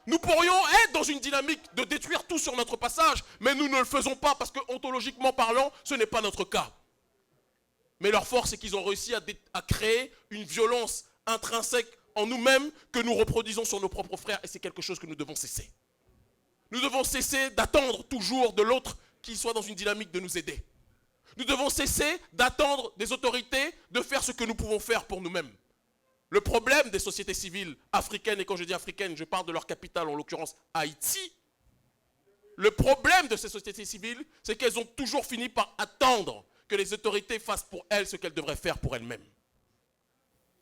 Nous pourrions être dans une dynamique de détruire tout sur notre passage, mais nous ne le faisons pas parce que, ontologiquement parlant, ce n'est pas notre cas. Mais leur force, c'est qu'ils ont réussi à créer une violence intrinsèque en nous-mêmes que nous reproduisons sur nos propres frères, et c'est quelque chose que nous devons cesser. Nous devons cesser d'attendre toujours de l'autre qu'il soit dans une dynamique de nous aider. Nous devons cesser d'attendre des autorités de faire ce que nous pouvons faire pour nous-mêmes. Le problème des sociétés civiles africaines, et quand je dis africaines, je parle de leur capitale, en l'occurrence Haïti. Le problème de ces sociétés civiles, c'est qu'elles ont toujours fini par attendre que les autorités fassent pour elles ce qu'elles devraient faire pour elles-mêmes.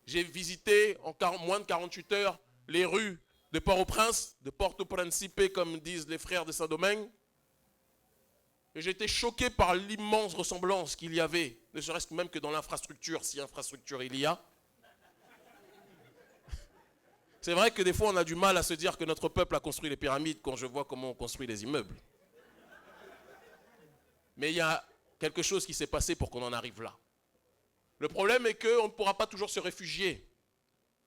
J'ai visité en moins de 48 heures les rues de Port-au-Prince, de Porto Principe, comme disent les frères de Saint-Domingue. Et j'ai été choqué par l'immense ressemblance qu'il y avait, ne serait-ce même que dans l'infrastructure, si infrastructure il y a. C'est vrai que des fois on a du mal à se dire que notre peuple a construit les pyramides quand je vois comment on construit les immeubles. Mais il y a quelque chose qui s'est passé pour qu'on en arrive là. Le problème est qu'on ne pourra pas toujours se réfugier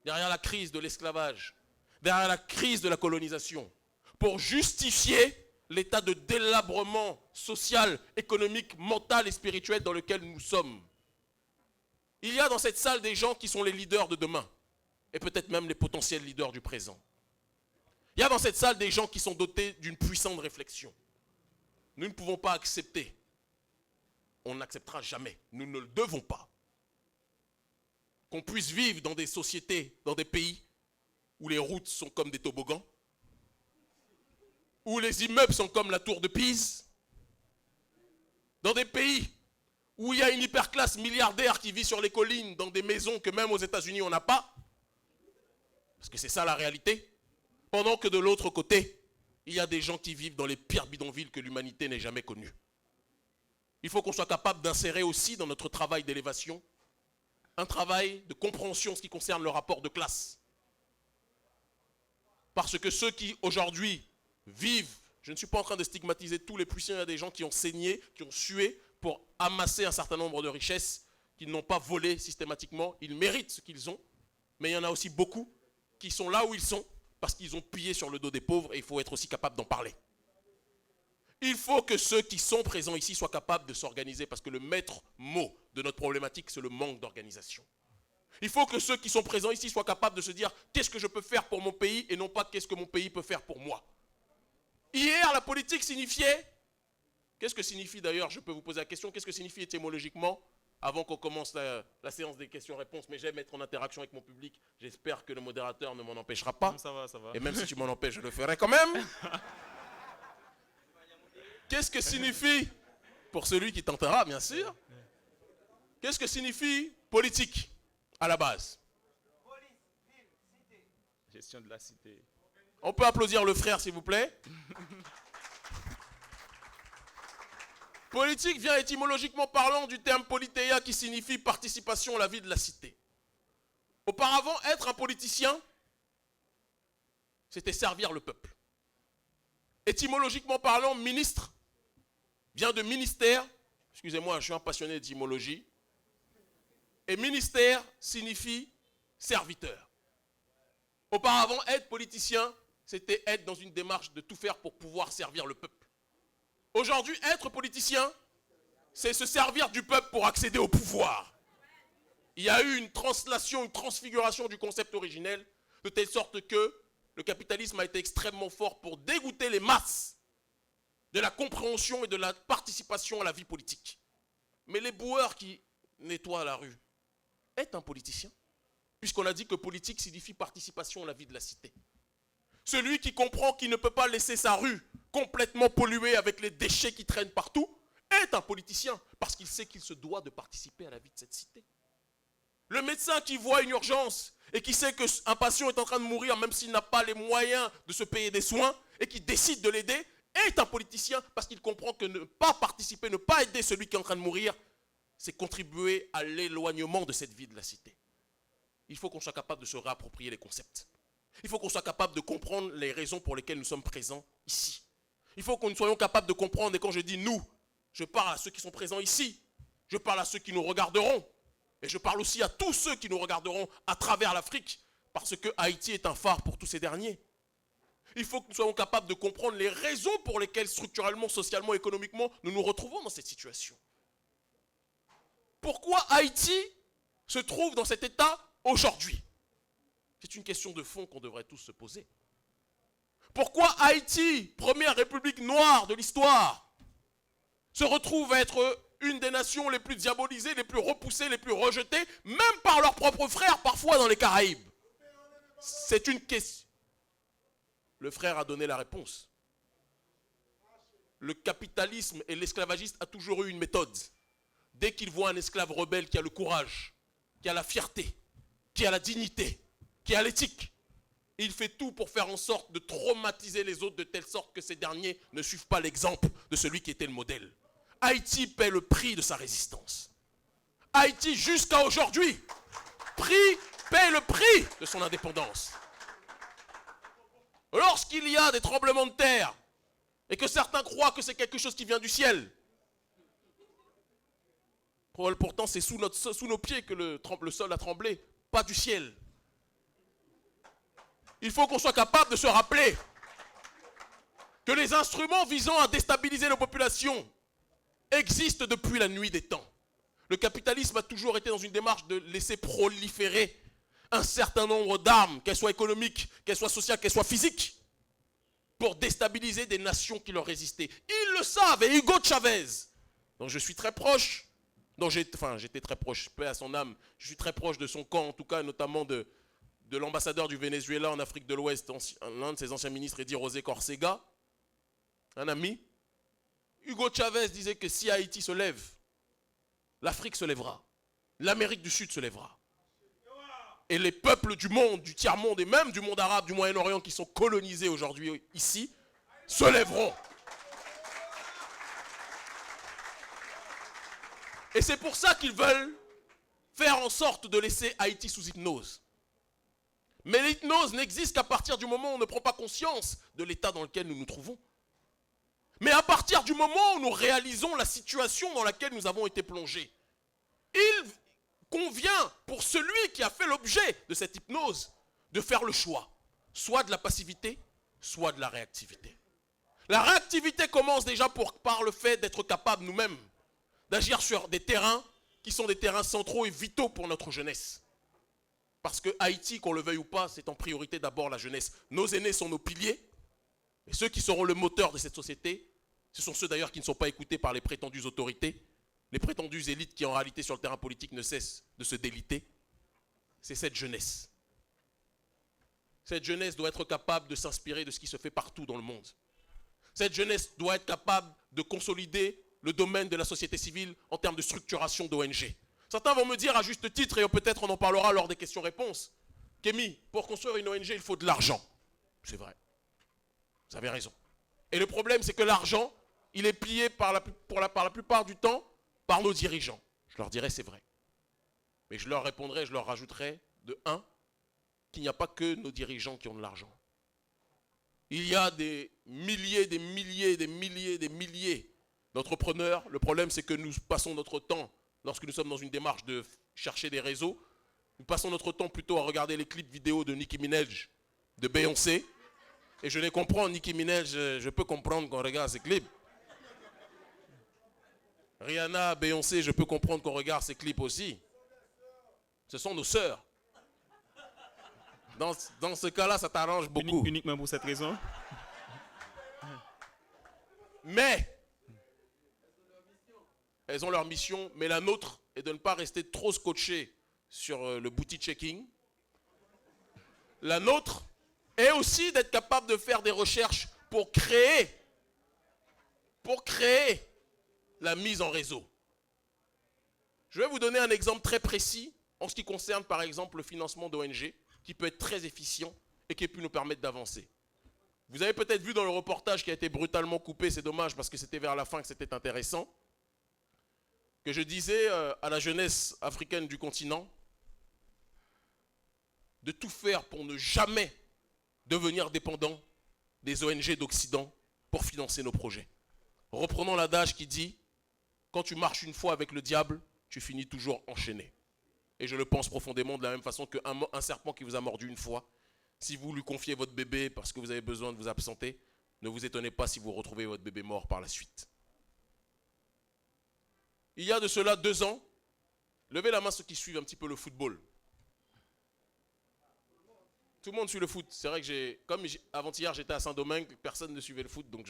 derrière la crise de l'esclavage, derrière la crise de la colonisation, pour justifier l'état de délabrement social, économique, mental et spirituel dans lequel nous sommes. Il y a dans cette salle des gens qui sont les leaders de demain, et peut-être même les potentiels leaders du présent. Il y a dans cette salle des gens qui sont dotés d'une puissante réflexion. Nous ne pouvons pas accepter, on n'acceptera jamais, nous ne le devons pas, qu'on puisse vivre dans des sociétés, dans des pays où les routes sont comme des toboggans, où les immeubles sont comme la tour de Pise, dans des pays où il y a une hyperclasse milliardaire qui vit sur les collines, dans des maisons que même aux États-Unis on n'a pas, parce que c'est ça la réalité, pendant que de l'autre côté, il y a des gens qui vivent dans les pires bidonvilles que l'humanité n'ait jamais connus. Il faut qu'on soit capable d'insérer aussi dans notre travail d'élévation un travail de compréhension en ce qui concerne le rapport de classe. Parce que ceux qui aujourd'hui vivent, je ne suis pas en train de stigmatiser tous les puissants, il y a des gens qui ont saigné, qui ont sué pour amasser un certain nombre de richesses qu'ils n'ont pas volées systématiquement. Ils méritent ce qu'ils ont, mais il y en a aussi beaucoup qui sont là où ils sont parce qu'ils ont pillé sur le dos des pauvres et il faut être aussi capable d'en parler. Il faut que ceux qui sont présents ici soient capables de s'organiser parce que le maître mot de notre problématique, c'est le manque d'organisation. Il faut que ceux qui sont présents ici soient capables de se dire qu'est-ce que je peux faire pour mon pays et non pas qu'est-ce que mon pays peut faire pour moi. Hier, la politique signifiait, qu'est-ce que signifie d'ailleurs, je peux vous poser la question, qu'est-ce que signifie étymologiquement avant qu'on commence la séance des questions-réponses, mais j'aime être en interaction avec mon public, j'espère que le modérateur ne m'en empêchera pas. Ça va, ça va. Et même si tu m'en empêches, je le ferai quand même. Qu'est-ce que signifie, pour celui qui tentera bien sûr, qu'est-ce que signifie politique à la base? Gestion de la cité. On peut applaudir le frère s'il vous plaît. Politique vient étymologiquement parlant du terme politeia qui signifie participation à la vie de la cité. Auparavant, être un politicien, c'était servir le peuple. Étymologiquement parlant, ministre vient de ministère. Excusez-moi, je suis un passionné d'étymologie. Et ministère signifie serviteur. Auparavant, être politicien, c'était être dans une démarche de tout faire pour pouvoir servir le peuple. Aujourd'hui, être politicien, c'est se servir du peuple pour accéder au pouvoir. Il y a eu une translation, une transfiguration du concept originel, de telle sorte que le capitalisme a été extrêmement fort pour dégoûter les masses de la compréhension et de la participation à la vie politique. Mais les boueurs qui nettoient la rue est un politicien, puisqu'on a dit que politique signifie participation à la vie de la cité. Celui qui comprend qu'il ne peut pas laisser sa rue complètement polluée avec les déchets qui traînent partout est un politicien, parce qu'il sait qu'il se doit de participer à la vie de cette cité. Le médecin qui voit une urgence et qui sait qu'un patient est en train de mourir même s'il n'a pas les moyens de se payer des soins et qui décide de l'aider est un politicien parce qu'il comprend que ne pas participer, ne pas aider celui qui est en train de mourir, c'est contribuer à l'éloignement de cette vie de la cité. Il faut qu'on soit capable de se réapproprier les concepts. Il faut qu'on soit capable de comprendre les raisons pour lesquelles nous sommes présents ici. Il faut que nous soyons capables de comprendre, et quand je dis nous, je parle à ceux qui sont présents ici, je parle à ceux qui nous regarderont, et je parle aussi à tous ceux qui nous regarderont à travers l'Afrique, parce que Haïti est un phare pour tous ces derniers. Il faut que nous soyons capables de comprendre les raisons pour lesquelles structurellement, socialement, économiquement, nous nous retrouvons dans cette situation. Pourquoi Haïti se trouve dans cet état aujourd'hui? C'est une question de fond qu'on devrait tous se poser. Pourquoi Haïti, première république noire de l'histoire, se retrouve à être une des nations les plus diabolisées, les plus repoussées, les plus rejetées, même par leurs propres frères, parfois dans les Caraïbes? C'est une question. Le frère a donné la réponse. Le capitalisme et l'esclavagiste a toujours eu une méthode. Dès qu'il voit un esclave rebelle qui a le courage, qui a la fierté, qui a la dignité, qui a l'éthique, il fait tout pour faire en sorte de traumatiser les autres de telle sorte que ces derniers ne suivent pas l'exemple de celui qui était le modèle. Haïti paie le prix de sa résistance. Haïti, jusqu'à aujourd'hui, paie le prix de son indépendance. Lorsqu'il y a des tremblements de terre et que certains croient que c'est quelque chose qui vient du ciel, pourtant c'est sous nos pieds que le sol a tremblé, pas du ciel. Il faut qu'on soit capable de se rappeler que les instruments visant à déstabiliser nos populations existent depuis la nuit des temps. Le capitalisme a toujours été dans une démarche de laisser proliférer un certain nombre d'armes, qu'elles soient économiques, qu'elles soient sociales, qu'elles soient physiques, pour déstabiliser des nations qui leur résistaient. Ils le savent, et Hugo Chavez, dont je suis très proche, j'étais très proche, paix à son âme, je suis très proche de son camp, en tout cas, notamment de l'ambassadeur du Venezuela en Afrique de l'Ouest, l'un de ses anciens ministres, Eddie José Corcega, un ami. Hugo Chavez disait que si Haïti se lève, l'Afrique se lèvera. L'Amérique du Sud se lèvera. Et les peuples du monde, du tiers-monde et même du monde arabe, du Moyen-Orient qui sont colonisés aujourd'hui ici, se lèveront. Et c'est pour ça qu'ils veulent faire en sorte de laisser Haïti sous hypnose. Mais l'hypnose n'existe qu'à partir du moment où on ne prend pas conscience de l'état dans lequel nous nous trouvons. Mais à partir du moment où nous réalisons la situation dans laquelle nous avons été plongés, il convient pour celui qui a fait l'objet de cette hypnose de faire le choix, soit de la passivité, soit de la réactivité. La réactivité commence déjà par le fait d'être capable nous-mêmes d'agir sur des terrains qui sont des terrains centraux et vitaux pour notre jeunesse. Parce que Haïti, qu'on le veuille ou pas, c'est en priorité d'abord la jeunesse. Nos aînés sont nos piliers. Et ceux qui seront le moteur de cette société, ce sont ceux d'ailleurs qui ne sont pas écoutés par les prétendues autorités, les prétendues élites qui en réalité sur le terrain politique ne cessent de se déliter. C'est cette jeunesse. Cette jeunesse doit être capable de s'inspirer de ce qui se fait partout dans le monde. Cette jeunesse doit être capable de consolider le domaine de la société civile en termes de structuration d'ONG. Certains vont me dire à juste titre, et peut-être on en parlera lors des questions-réponses, Kémy, pour construire une ONG, il faut de l'argent. C'est vrai. Vous avez raison. Et le problème, c'est que l'argent, il est plié par la plupart du temps par nos dirigeants. Je leur dirais, c'est vrai. Mais je leur répondrai, je leur rajouterai de 1, qu'il n'y a pas que nos dirigeants qui ont de l'argent. Il y a des milliers d'entrepreneurs. Le problème, c'est que nous passons notre temps, lorsque nous sommes dans une démarche de chercher des réseaux, nous passons notre temps plutôt à regarder les clips vidéo de Nicki Minaj, de Beyoncé. Et je les comprends, Nicki Minaj, je peux comprendre qu'on regarde ces clips. Rihanna, Beyoncé, je peux comprendre qu'on regarde ces clips aussi. Ce sont nos sœurs. Dans ce cas-là, ça t'arrange beaucoup. Uniquement pour cette raison. Mais elles ont leur mission, mais la nôtre est de ne pas rester trop scotché sur le booty checking. La nôtre est aussi d'être capable de faire des recherches pour créer la mise en réseau. Je vais vous donner un exemple très précis en ce qui concerne par exemple le financement d'ONG qui peut être très efficient et qui peut nous permettre d'avancer. Vous avez peut-être vu dans le reportage qui a été brutalement coupé, c'est dommage parce que c'était vers la fin que c'était intéressant, que je disais à la jeunesse africaine du continent de tout faire pour ne jamais devenir dépendant des ONG d'Occident pour financer nos projets. Reprenons l'adage qui dit « Quand tu marches une fois avec le diable, tu finis toujours enchaîné ». Et je le pense profondément de la même façon qu'un serpent qui vous a mordu une fois, si vous lui confiez votre bébé parce que vous avez besoin de vous absenter, ne vous étonnez pas si vous retrouvez votre bébé mort par la suite. Il y a de cela 2 ans, levez la main ceux qui suivent un petit peu le football. Tout le monde suit le foot. C'est vrai que avant-hier j'étais à Saint-Domingue, personne ne suivait le foot, donc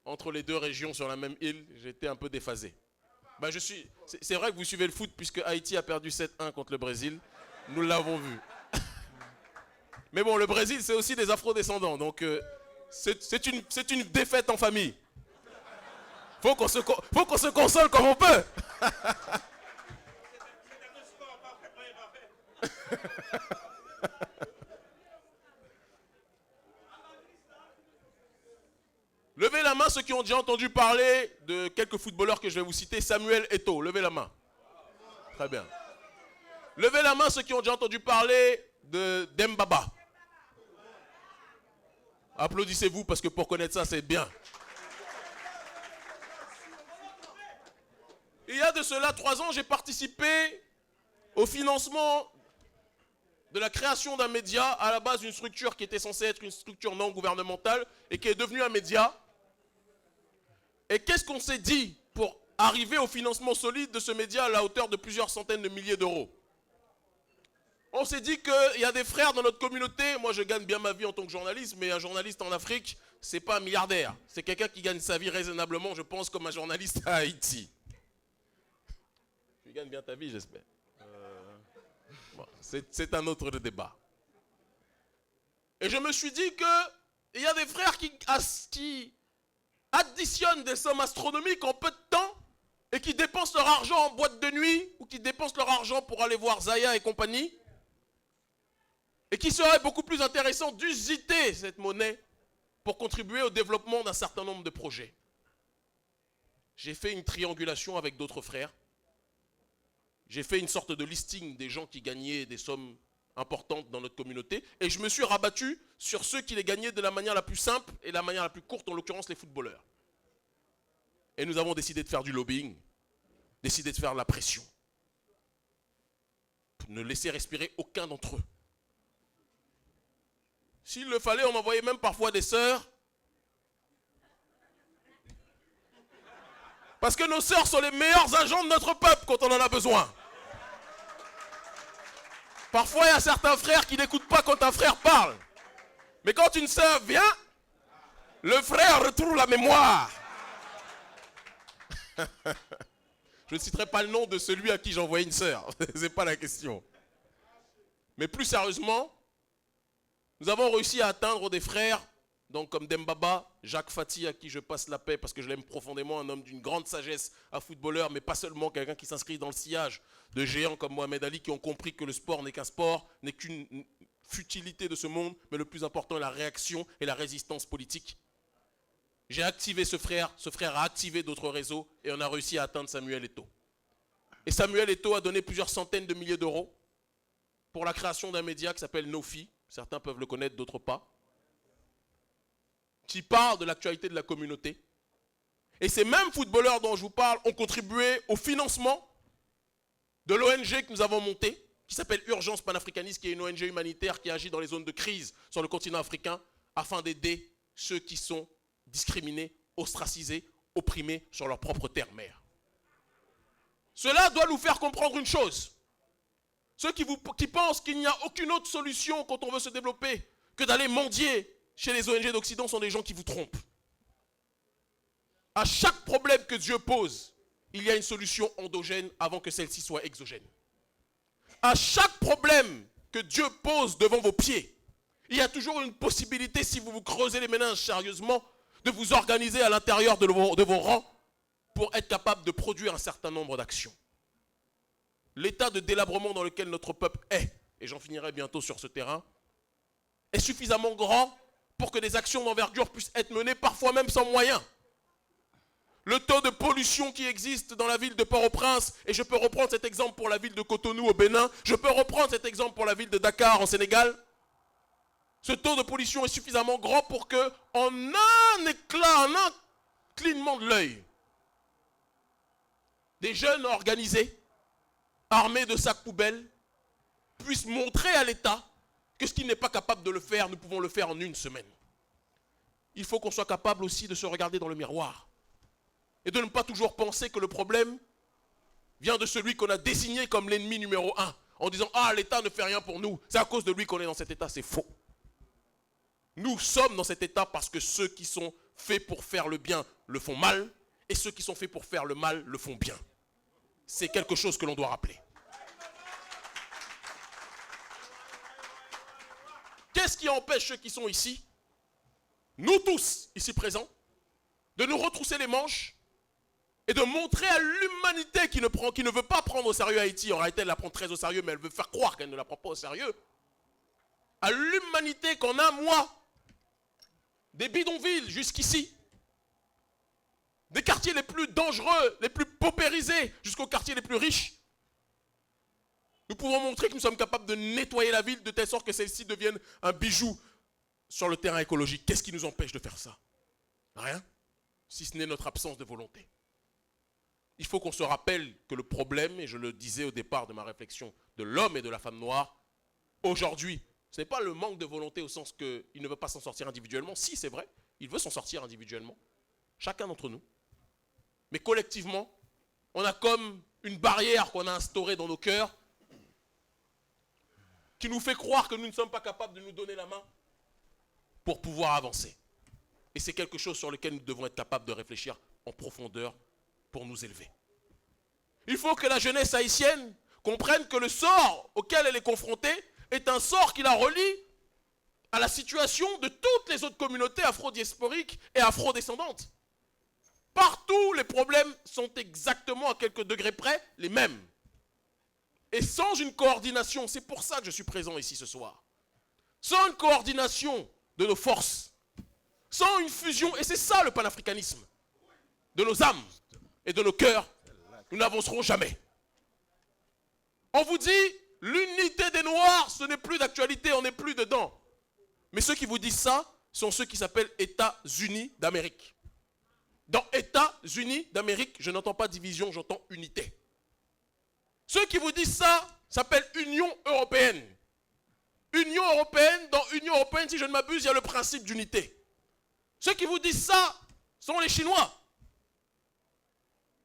entre les 2 régions sur la même île, j'étais un peu déphasé. C'est vrai que vous suivez le foot puisque Haïti a perdu 7-1 contre le Brésil. Nous l'avons vu. Mais bon, le Brésil, c'est aussi des afro-descendants. Donc, c'est une défaite en famille. Faut qu'on se console comme on peut. Levez la main ceux qui ont déjà entendu parler de quelques footballeurs que je vais vous citer. Samuel Eto'o, levez la main. Très bien. Levez la main ceux qui ont déjà entendu parler de Dembaba. Applaudissez-vous parce que pour connaître ça, c'est bien. Il y a de cela 3 ans, j'ai participé au financement de la création d'un média, à la base d'une structure qui était censée être une structure non gouvernementale et qui est devenue un média. Et qu'est-ce qu'on s'est dit pour arriver au financement solide de ce média à la hauteur de plusieurs centaines de milliers d'euros? On s'est dit qu'il y a des frères dans notre communauté. Moi, je gagne bien ma vie en tant que journaliste, mais un journaliste en Afrique, c'est pas un milliardaire. C'est quelqu'un qui gagne sa vie raisonnablement, je pense, comme un journaliste à Haïti. Tu gagnes bien ta vie, j'espère. Bon, c'est un autre débat. Et je me suis dit qu'il y a des frères qui additionnent des sommes astronomiques en peu de temps et qui dépensent leur argent en boîte de nuit ou qui dépensent leur argent pour aller voir Zaya et compagnie, et qui serait beaucoup plus intéressant d'usiter cette monnaie pour contribuer au développement d'un certain nombre de projets. J'ai fait une triangulation avec d'autres frères. J'ai fait une sorte de listing des gens qui gagnaient des sommes importantes dans notre communauté et je me suis rabattu sur ceux qui les gagnaient de la manière la plus simple et la manière la plus courte, en l'occurrence les footballeurs. Et nous avons décidé de faire du lobbying, décidé de faire de la pression, pour ne laisser respirer aucun d'entre eux. S'il le fallait, on m'envoyait même parfois des sœurs. Parce que nos sœurs sont les meilleurs agents de notre peuple quand on en a besoin. Parfois, il y a certains frères qui n'écoutent pas quand un frère parle. Mais quand une sœur vient, le frère retrouve la mémoire. Je ne citerai pas le nom de celui à qui j'envoyais une sœur. Ce n'est pas la question. Mais plus sérieusement, nous avons réussi à atteindre des frères, donc comme Dembaba, Jacques Fati, à qui je passe la paix parce que je l'aime profondément, un homme d'une grande sagesse, un footballeur, mais pas seulement, quelqu'un qui s'inscrit dans le sillage de géants comme Mohamed Ali, qui ont compris que le sport n'est qu'un sport, n'est qu'une futilité de ce monde, mais le plus important est la réaction et la résistance politique. J'ai activé ce frère a activé d'autres réseaux, et on a réussi à atteindre Samuel Eto'o. Et Samuel Eto'o a donné plusieurs centaines de milliers d'euros pour la création d'un média qui s'appelle Nofi. Certains peuvent le connaître, d'autres pas, qui parle de l'actualité de la communauté. Et ces mêmes footballeurs dont je vous parle ont contribué au financement de l'ONG que nous avons montée, qui s'appelle Urgence Panafricaniste, qui est une ONG humanitaire qui agit dans les zones de crise sur le continent africain, afin d'aider ceux qui sont discriminés, ostracisés, opprimés sur leur propre terre-mère. Cela doit nous faire comprendre une chose. Ceux qui pensent qu'il n'y a aucune autre solution quand on veut se développer que d'aller mendier chez les ONG d'Occident sont des gens qui vous trompent. À chaque problème que Dieu pose, il y a une solution endogène avant que celle-ci soit exogène. À chaque problème que Dieu pose devant vos pieds, il y a toujours une possibilité, si vous vous creusez les méninges sérieusement, de vous organiser à l'intérieur de vos rangs pour être capable de produire un certain nombre d'actions. L'état de délabrement dans lequel notre peuple est, et j'en finirai bientôt sur ce terrain, est suffisamment grand pour que des actions d'envergure puissent être menées, parfois même sans moyens. Le taux de pollution qui existe dans la ville de Port-au-Prince, et je peux reprendre cet exemple pour la ville de Cotonou au Bénin, je peux reprendre cet exemple pour la ville de Dakar en Sénégal. Ce taux de pollution est suffisamment grand pour que, en un éclat, en un clignement de l'œil, des jeunes organisés, armés de sacs poubelles, puissent montrer à l'État que ce qu'il n'est pas capable de le faire, nous pouvons le faire en une semaine. Il faut qu'on soit capable aussi de se regarder dans le miroir et de ne pas toujours penser que le problème vient de celui qu'on a désigné comme l'ennemi numéro 1, en disant « Ah, l'État ne fait rien pour nous, c'est à cause de lui qu'on est dans cet état ». C'est faux. Nous sommes dans cet état parce que ceux qui sont faits pour faire le bien le font mal, et ceux qui sont faits pour faire le mal le font bien. C'est quelque chose que l'on doit rappeler. Qu'est-ce qui empêche ceux qui sont ici, nous tous ici présents, de nous retrousser les manches et de montrer à l'humanité qui ne veut pas prendre au sérieux Haïti, en réalité elle la prend très au sérieux, mais elle veut faire croire qu'elle ne la prend pas au sérieux, à l'humanité qu'en un mois, des bidonvilles jusqu'ici, des quartiers les plus dangereux, les plus paupérisés, jusqu'aux quartiers les plus riches, nous pouvons montrer que nous sommes capables de nettoyer la ville de telle sorte que celle-ci devienne un bijou sur le terrain écologique. Qu'est-ce qui nous empêche de faire ça? Rien, si ce n'est notre absence de volonté. Il faut qu'on se rappelle que le problème, et je le disais au départ de ma réflexion, de l'homme et de la femme noire, aujourd'hui, ce n'est pas le manque de volonté au sens qu'il ne veut pas s'en sortir individuellement. Si, c'est vrai, il veut s'en sortir individuellement. Chacun d'entre nous. Mais collectivement, on a comme une barrière qu'on a instaurée dans nos cœurs qui nous fait croire que nous ne sommes pas capables de nous donner la main pour pouvoir avancer. Et c'est quelque chose sur lequel nous devons être capables de réfléchir en profondeur pour nous élever. Il faut que la jeunesse haïtienne comprenne que le sort auquel elle est confrontée est un sort qui la relie à la situation de toutes les autres communautés afro-diasporiques et afro-descendantes. Partout, les problèmes sont exactement à quelques degrés près les mêmes. Et sans une coordination, c'est pour ça que je suis présent ici ce soir. Sans une coordination de nos forces, sans une fusion, et c'est ça le panafricanisme, de nos âmes et de nos cœurs, nous n'avancerons jamais. On vous dit, l'unité des Noirs, ce n'est plus d'actualité, on n'est plus dedans. Mais ceux qui vous disent ça sont ceux qui s'appellent États-Unis d'Amérique. Dans États-Unis d'Amérique, je n'entends pas division, j'entends unité. Ceux qui vous disent ça s'appellent Union européenne. Union européenne, dans Union européenne, si je ne m'abuse, il y a le principe d'unité. Ceux qui vous disent ça sont les Chinois.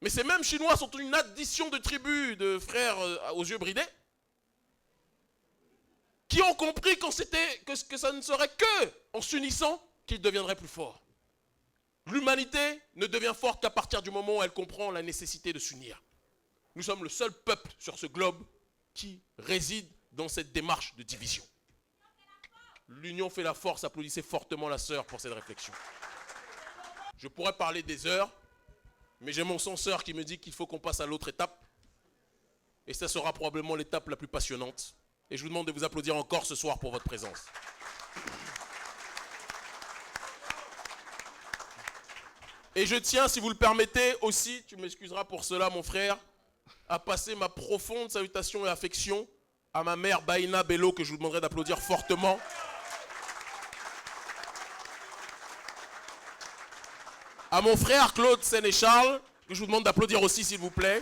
Mais ces mêmes Chinois sont une addition de tribus de frères aux yeux bridés qui ont compris que ça ne serait que en s'unissant qu'ils deviendraient plus forts. L'humanité ne devient forte qu'à partir du moment où elle comprend la nécessité de s'unir. Nous sommes le seul peuple sur ce globe qui réside dans cette démarche de division. L'union fait la force, applaudissez fortement la sœur pour cette réflexion. Je pourrais parler des heures, mais j'ai mon censeur qui me dit qu'il faut qu'on passe à l'autre étape. Et ça sera probablement l'étape la plus passionnante. Et je vous demande de vous applaudir encore ce soir pour votre présence. Et je tiens, si vous le permettez aussi, tu m'excuseras pour cela mon frère, à passer ma profonde salutation et affection à ma mère Baïna Bello, que je vous demanderai d'applaudir fortement. À mon frère Claude Sénéchal, que je vous demande d'applaudir aussi s'il vous plaît.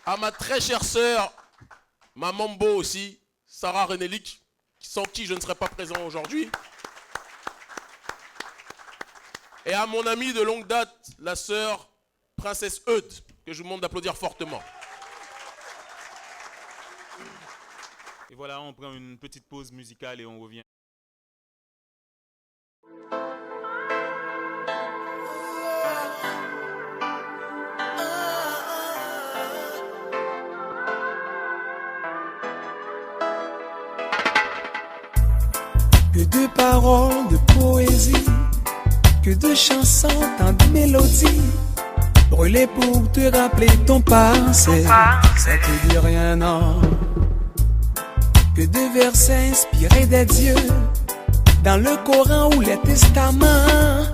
À ma très chère sœur, ma mambo aussi, Sarah Renélic, sans qui je ne serais pas présent aujourd'hui. Et à mon amie de longue date, la sœur Princesse Eudes, que je vous demande d'applaudir fortement. Et voilà, on prend une petite pause musicale et on revient. Que de paroles, de poésie, que de chansons, tant de mélodies, brûlées pour te rappeler ton passé, ça te dit rien, non. Que de versets inspirés des dieux, dans le Coran ou les testaments,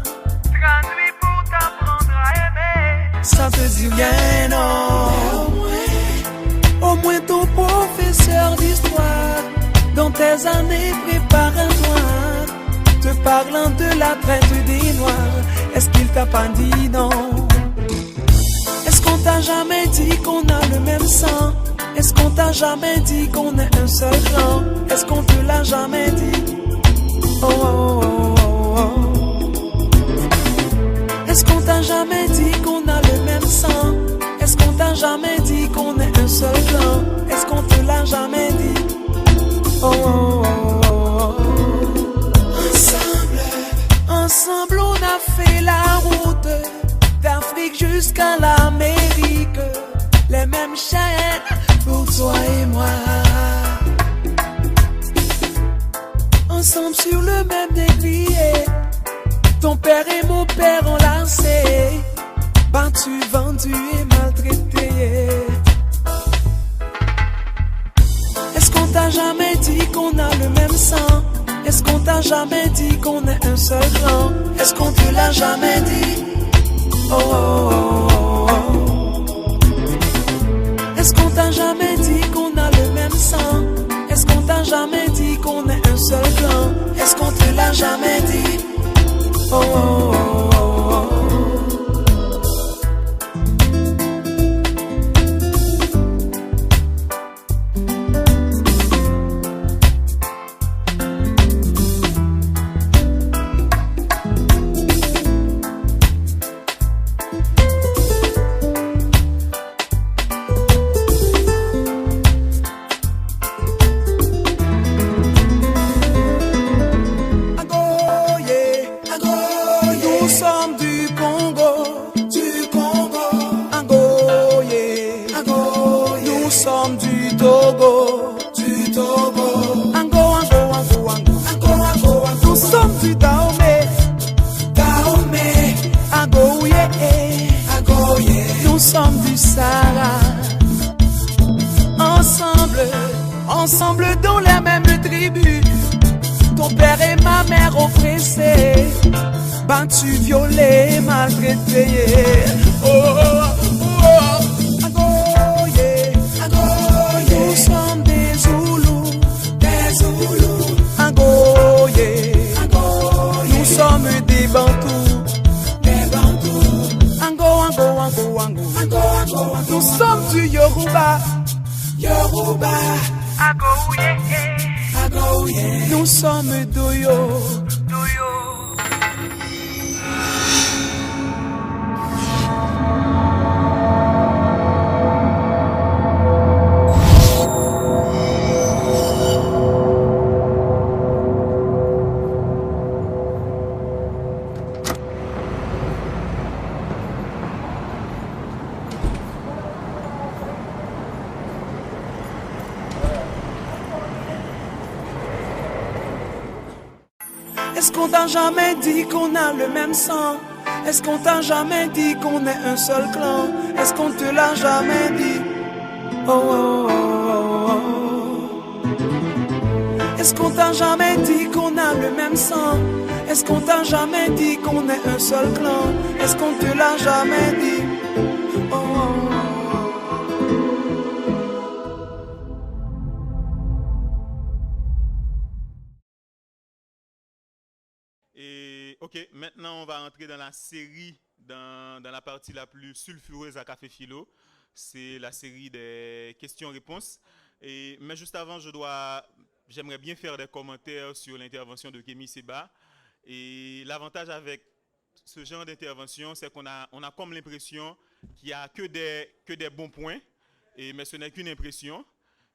traduits pour t'apprendre à aimer, ça te dit rien, non. Au moins ton professeur d'histoire, dans tes années préparatoires, te parlant de la traite des Noirs, est-ce qu'il t'a pas dit non? Est-ce qu'on t'a jamais dit qu'on a le même sang? Est-ce qu'on t'a jamais dit qu'on est un seul clan? Est-ce qu'on te l'a jamais dit? Oh, oh, oh, oh, oh. Est-ce qu'on t'a jamais dit qu'on a le même sang? Est-ce qu'on t'a jamais dit qu'on est un seul clan? Est-ce qu'on te l'a jamais dit? Oh, oh, oh, oh, oh. Ensemble on a fait la route d'Afrique jusqu'à l'Amérique, les mêmes chaînes pour toi et moi. Ensemble sur le même degré, ton père et mon père enlacés, battus, vendus et maltraités. Est-ce qu'on t'a jamais dit qu'on a le même sang? Est-ce qu'on t'a jamais dit qu'on est un seul clan? Est-ce qu'on te l'a jamais dit? Oh, oh, oh, oh. Est-ce qu'on t'a jamais dit qu'on a le même sang? Est-ce qu'on t'a jamais dit qu'on est un seul clan? Est-ce qu'on te l'a jamais dit? Oh, oh, oh, oh, oh. I go, ensemble dans la même tribu. Ton père et ma mère oppressés, battus, violés, maltraités. Oh, oh, oh, Agoye, Agoye. Nous sommes des Zoulous, Agoye, Agoye. Nous sommes des Bantous, Ango. Nous sommes du Yoruba, Agoye. Nous sommes Doyo. Est-ce qu'on t'a jamais dit qu'on a le même sang? Est-ce qu'on t'a jamais dit qu'on est un seul clan? Est-ce qu'on te l'a jamais dit? Oh, oh, oh, oh. Est-ce qu'on t'a jamais dit qu'on a le même sang? Est-ce qu'on t'a jamais dit qu'on est un seul clan? Est-ce qu'on te l'a jamais dit? Oh, oh, oh. Ok, maintenant on va entrer dans la série, dans la partie la plus sulfureuse à Café Philo. C'est la série des questions-réponses. Mais juste avant, j'aimerais bien faire des commentaires sur l'intervention de Kémy Séba. Et l'avantage avec ce genre d'intervention, c'est qu'on a comme l'impression qu'il n'y a que des bons points, mais ce n'est qu'une impression.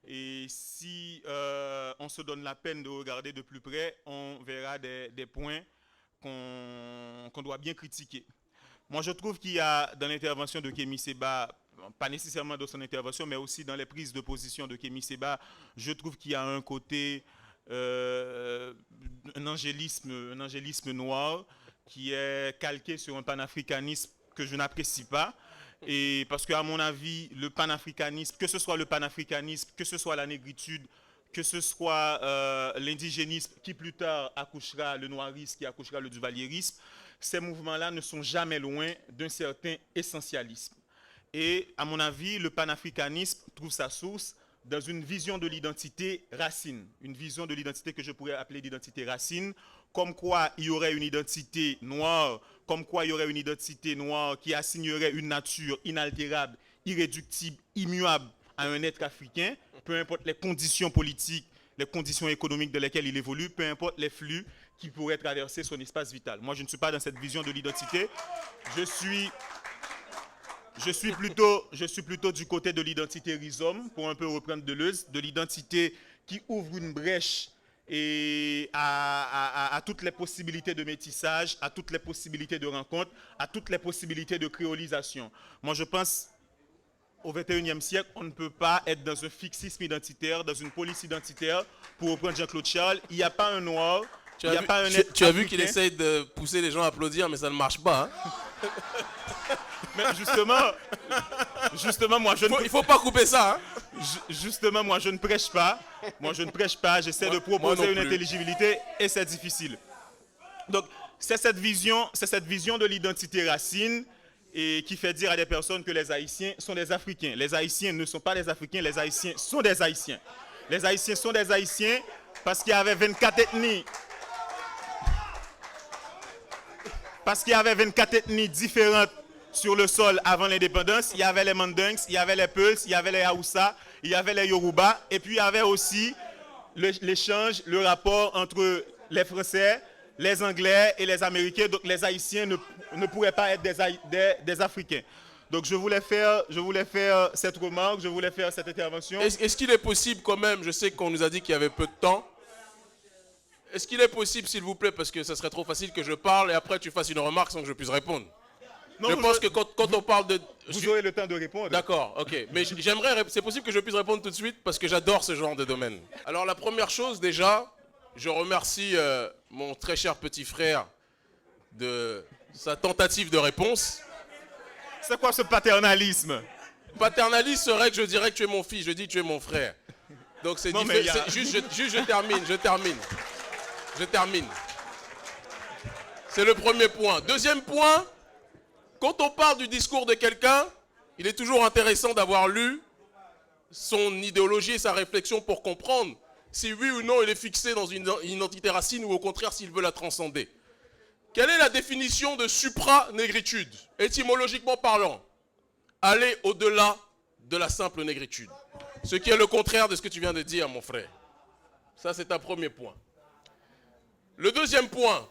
Et si on se donne la peine de regarder de plus près, on verra des points qu'on doit bien critiquer. Moi, je trouve qu'il y a dans l'intervention de Kémy Séba, pas nécessairement dans son intervention, mais aussi dans les prises de position de Kémy Séba, je trouve qu'il y a un côté, un angélisme noir qui est calqué sur un panafricanisme que je n'apprécie pas. Et parce qu'à mon avis, le panafricanisme, que ce soit le panafricanisme, que ce soit la négritude, que ce soit l'indigénisme qui plus tard accouchera le noirisme, qui accouchera le duvalierisme, ces mouvements-là ne sont jamais loin d'un certain essentialisme. Et à mon avis, le panafricanisme trouve sa source dans une vision de l'identité racine, une vision de l'identité que je pourrais appeler l'identité racine, comme quoi il y aurait une identité noire, comme quoi il y aurait une identité noire qui assignerait une nature inaltérable, irréductible, immuable à un être africain, peu importe les conditions politiques, les conditions économiques dans lesquelles il évolue, peu importe les flux qui pourraient traverser son espace vital. Moi, je ne suis pas dans cette vision de l'identité. Je suis plutôt du côté de l'identité rhizome, pour un peu reprendre Deleuze, de l'identité qui ouvre une brèche et à toutes les possibilités de métissage, à toutes les possibilités de rencontre, à toutes les possibilités de créolisation. Moi, je pense au XXIe siècle, on ne peut pas être dans un fixisme identitaire, dans une police identitaire. Pour reprendre Jean-Claude Charles, il n'y a pas un noir, il n'y a pas un être Tu as vu qu'il essaye de pousser les gens à applaudir, mais ça ne marche pas. Hein. Mais justement, moi, je ne... Il faut pas couper ça. Hein. Justement, moi, je ne prêche pas. J'essaie de proposer une intelligibilité et c'est difficile. Donc, c'est cette vision de l'identité racine et qui fait dire à des personnes que les Haïtiens sont des Africains. Les Haïtiens ne sont pas des Africains, les Haïtiens sont des Haïtiens. Les Haïtiens sont des Haïtiens parce qu'il y avait 24 ethnies. Parce qu'il y avait 24 ethnies différentes sur le sol avant l'indépendance. Il y avait les Mandingues, il y avait les Peuls, il y avait les Haoussa, il y avait les Yoruba. Et puis il y avait aussi l'échange, le rapport entre les Français, les Anglais et les Américains. Donc les Haïtiens ne pourraient pas être des Africains. Donc je voulais faire cette remarque, je voulais faire cette intervention. Est-ce qu'il est possible quand même, je sais qu'on nous a dit qu'il y avait peu de temps, est-ce qu'il est possible, s'il vous plaît, parce que ça serait trop facile que je parle et après tu fasses une remarque sans que je puisse répondre. Non, je pense que quand on parle de... Vous aurez le temps de répondre. D'accord, ok. Mais c'est possible que je puisse répondre tout de suite parce que j'adore ce genre de domaine. Alors la première chose déjà, je remercie mon très cher petit frère de sa tentative de réponse. C'est quoi ce paternalisme? Paternalisme serait que je dirais que tu es mon fils, je dis que tu es mon frère. Donc c'est Non, différent. mais Juste, je termine. C'est le premier point. Deuxième point, quand on parle du discours de quelqu'un, il est toujours intéressant d'avoir lu son idéologie et sa réflexion pour comprendre si oui ou non il est fixé dans une identité racine ou au contraire s'il veut la transcender. Quelle est la définition de supranégritude, étymologiquement parlant? Aller au-delà de la simple négritude. Ce qui est le contraire de ce que tu viens de dire, mon frère. Ça, c'est un premier point. Le deuxième point,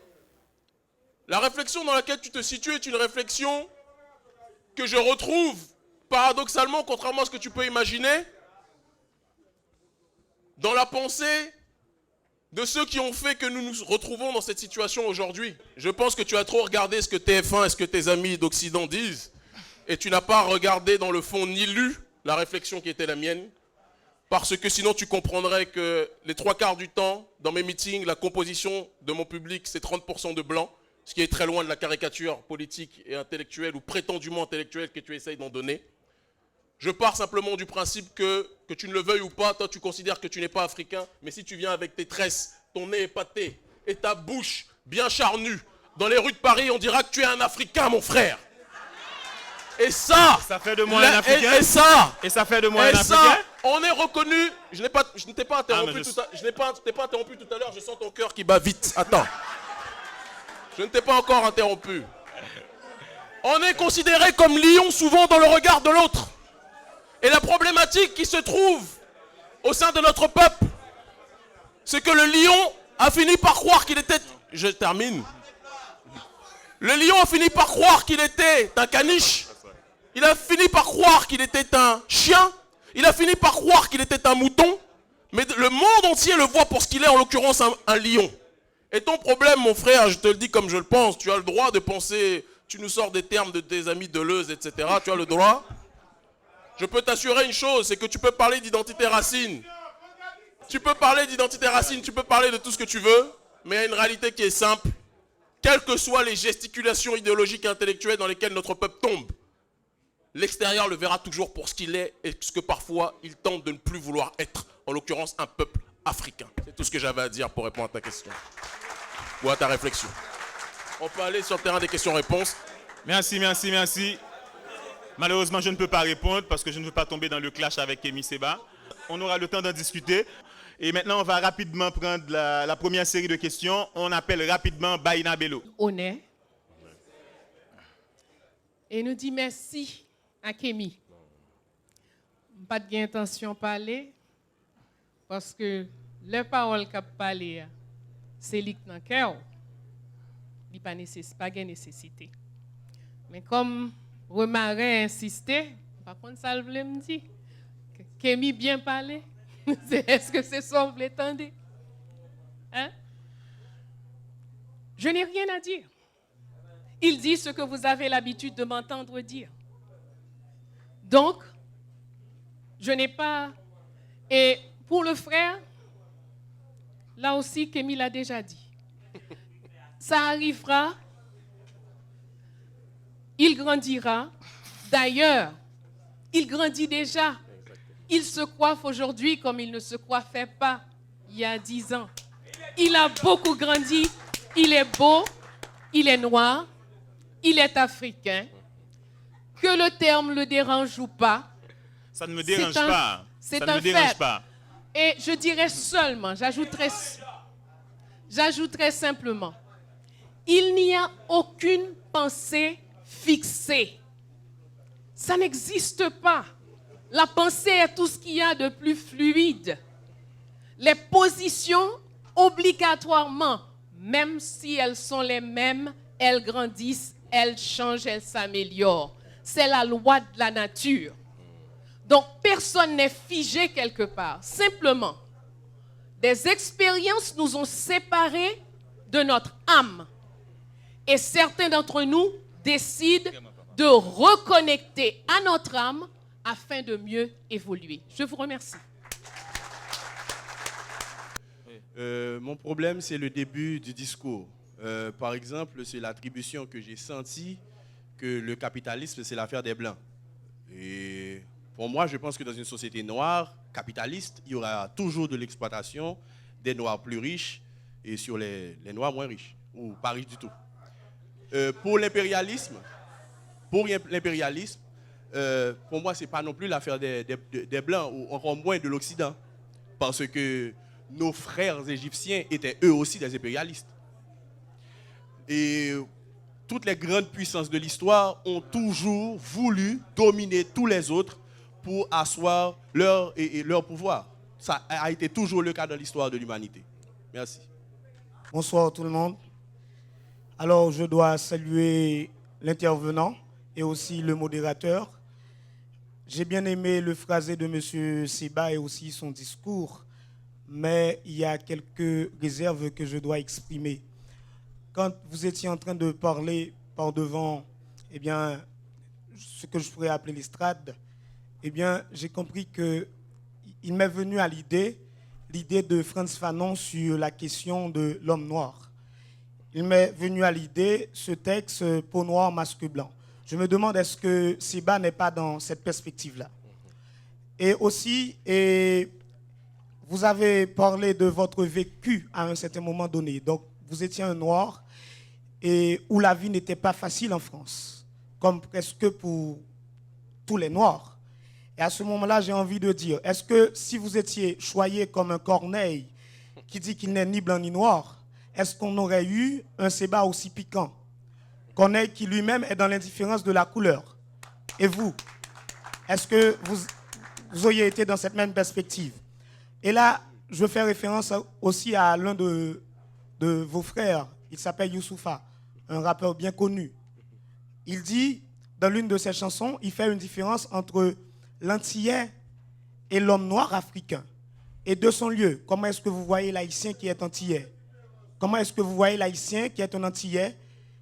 la réflexion dans laquelle tu te situes est une réflexion que je retrouve paradoxalement, contrairement à ce que tu peux imaginer, dans la pensée de ceux qui ont fait que nous nous retrouvons dans cette situation aujourd'hui. Je pense que tu as trop regardé ce que TF1 et ce que tes amis d'Occident disent, et tu n'as pas regardé dans le fond ni lu la réflexion qui était la mienne, parce que sinon tu comprendrais que les 3/4 du temps, dans mes meetings, la composition de mon public, c'est 30% de blancs, ce qui est très loin de la caricature politique et intellectuelle, ou prétendument intellectuelle que tu essayes d'en donner. Je pars simplement du principe que tu ne le veuilles ou pas, toi tu considères que tu n'es pas africain, mais si tu viens avec tes tresses, ton nez épaté et ta bouche bien charnue, dans les rues de Paris, on dira que tu es un Africain, mon frère. Et ça fait de moi un Africain. Et ça fait de moi un Africain. On est reconnu. Je ne t'ai pas interrompu tout à l'heure. Je sens ton cœur qui bat vite. Attends. Je ne t'ai pas encore interrompu. On est considéré comme lion souvent dans le regard de l'autre. Et la problématique qui se trouve au sein de notre peuple, c'est que le lion a fini par croire qu'il était... Je termine. Le lion a fini par croire qu'il était un caniche. Il a fini par croire qu'il était un chien. Il a fini par croire qu'il était un mouton. Mais le monde entier le voit pour ce qu'il est, en l'occurrence un lion. Et ton problème, mon frère, je te le dis comme je le pense, tu as le droit de penser, tu nous sors des termes de tes amis Deleuze, etc. Tu as le droit. Je peux t'assurer une chose, c'est que tu peux parler d'identité racine. Tu peux parler d'identité racine, tu peux parler de tout ce que tu veux, mais il y a une réalité qui est simple. Quelles que soient les gesticulations idéologiques et intellectuelles dans lesquelles notre peuple tombe, l'extérieur le verra toujours pour ce qu'il est et ce que parfois il tente de ne plus vouloir être, en l'occurrence un peuple africain. C'est tout ce que j'avais à dire pour répondre à ta question ou à ta réflexion. On peut aller sur le terrain des questions-réponses. Merci. Malheureusement, je ne peux pas répondre parce que je ne veux pas tomber dans le clash avec Kémy Séba. On aura le temps d'en discuter. Et maintenant, on va rapidement prendre la première série de questions. On appelle rapidement Baïna Bello. Honnête. Et nous dit merci à Kémy. Pas d'intention de parler parce que les paroles qu'a parlé, c'est lui qui n'a cœur. Il n'y a pas de nécessité. Mais comme Remarin a insisté, par contre, ça voulait me dire Kémy bien parlé. Est-ce que c'est ça que vous voulez entendre? Hein? Je n'ai rien à dire. Il dit ce que vous avez l'habitude de m'entendre dire. Donc, je n'ai pas... Et pour le frère, là aussi, Kémy l'a déjà dit. Ça arrivera, il grandira. D'ailleurs, il grandit déjà. Il se coiffe aujourd'hui comme il ne se coiffait pas il y a 10 ans. Il a beaucoup grandi. Il est beau, il est noir, il est africain. Que le terme le dérange ou pas. Ça ne me dérange pas. C'est ça ne un me dérange fait. pas. Et je dirais seulement, j'ajouterais simplement, il n'y a aucune pensée fixée. Ça n'existe pas. La pensée est tout ce qu'il y a de plus fluide. Les positions, obligatoirement, même si elles sont les mêmes, elles grandissent, elles changent, elles s'améliorent. C'est la loi de la nature. Donc, personne n'est figé quelque part. Simplement, des expériences nous ont séparés de notre âme. Et certains d'entre nous décident de reconnecter à notre âme afin de mieux évoluer. Je vous remercie. Mon problème, c'est le début du discours. Par exemple, c'est l'attribution que j'ai sentie que le capitalisme, c'est l'affaire des Blancs. Et Pour moi, je pense que dans une société noire, capitaliste, il y aura toujours de l'exploitation des noirs plus riches et sur les noirs moins riches, ou pas riches du tout. Pour l'impérialisme, pour moi, ce n'est pas non plus l'affaire des Blancs, ou encore moins de l'Occident, parce que nos frères égyptiens étaient eux aussi des impérialistes. Et toutes les grandes puissances de l'histoire ont toujours voulu dominer tous les autres pour asseoir leur pouvoir. Ça a été toujours le cas dans l'histoire de l'humanité. Merci. Bonsoir tout le monde. Alors, je dois saluer l'intervenant et aussi le modérateur. J'ai bien aimé le phrasé de M. Seba et aussi son discours, mais il y a quelques réserves que je dois exprimer. Quand vous étiez en train de parler par devant, eh bien, ce que je pourrais appeler l'estrade, eh bien, j'ai compris qu'il m'est venu à l'idée de Frantz Fanon sur la question de l'homme noir. Il m'est venu à l'idée ce texte « Peau noire, masque blanc ». Je me demande est-ce que Seba n'est pas dans cette perspective-là. Et aussi, vous avez parlé de votre vécu à un certain moment donné. Donc, vous étiez un noir et où la vie n'était pas facile en France, comme presque pour tous les noirs. Et à ce moment-là, j'ai envie de dire, est-ce que si vous étiez choyé comme un Corneille qui dit qu'il n'est ni blanc ni noir, est-ce qu'on aurait eu un Seba aussi piquant? Corneille qui lui-même est dans l'indifférence de la couleur. Et vous, est-ce que vous auriez été dans cette même perspective? Et là, je fais référence aussi à l'un de vos frères. Il s'appelle Youssoufa, un rappeur bien connu. Il dit, dans l'une de ses chansons, il fait une différence entre l'antillais et l'homme noir africain. Et de son lieu, comment est-ce que vous voyez l'haïtien qui est antillais? Comment est-ce que vous voyez l'haïtien qui est un antillais,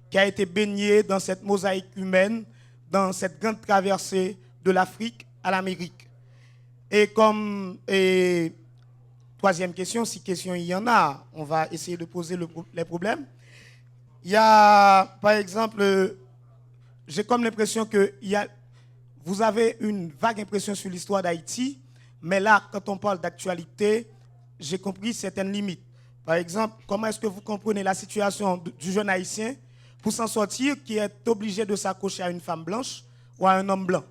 qui a été baigné dans cette mosaïque humaine, dans cette grande traversée de l'Afrique à l'Amérique? Et troisième question, si question il y en a, on va essayer de poser les problèmes. Il y a, par exemple, j'ai comme l'impression que vous avez une vague impression sur l'histoire d'Haïti, mais là, quand on parle d'actualité, j'ai compris certaines limites. Par exemple, comment est-ce que vous comprenez la situation du jeune Haïtien pour s'en sortir, qui est obligé de s'accrocher à une femme blanche ou à un homme blanc?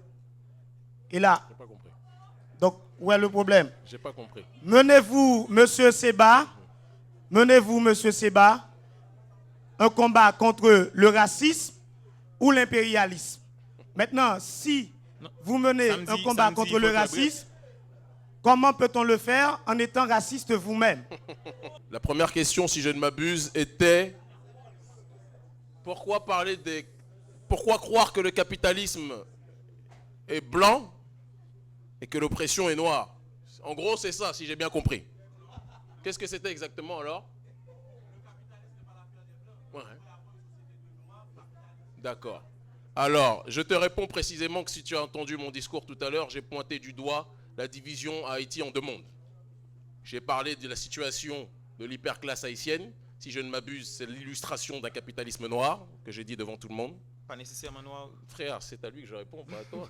Et là, j'ai pas compris. Donc, où est le problème? J'ai pas compris. Menez-vous, monsieur Seba, un combat contre le racisme ou l'impérialisme? Maintenant, si vous menez un combat contre le racisme, comment peut-on le faire en étant raciste vous-même? La première question, si je ne m'abuse, était pourquoi croire que le capitalisme est blanc et que l'oppression est noire? En gros, c'est ça, si j'ai bien compris. Qu'est-ce que c'était exactement alors? Ouais. D'accord. Alors, je te réponds précisément que si tu as entendu mon discours tout à l'heure, j'ai pointé du doigt la division à Haïti en deux mondes. J'ai parlé de la situation de l'hyperclasse haïtienne. Si je ne m'abuse, c'est l'illustration d'un capitalisme noir que j'ai dit devant tout le monde. Pas nécessairement noir. Frère, c'est à lui que je réponds, pas à toi.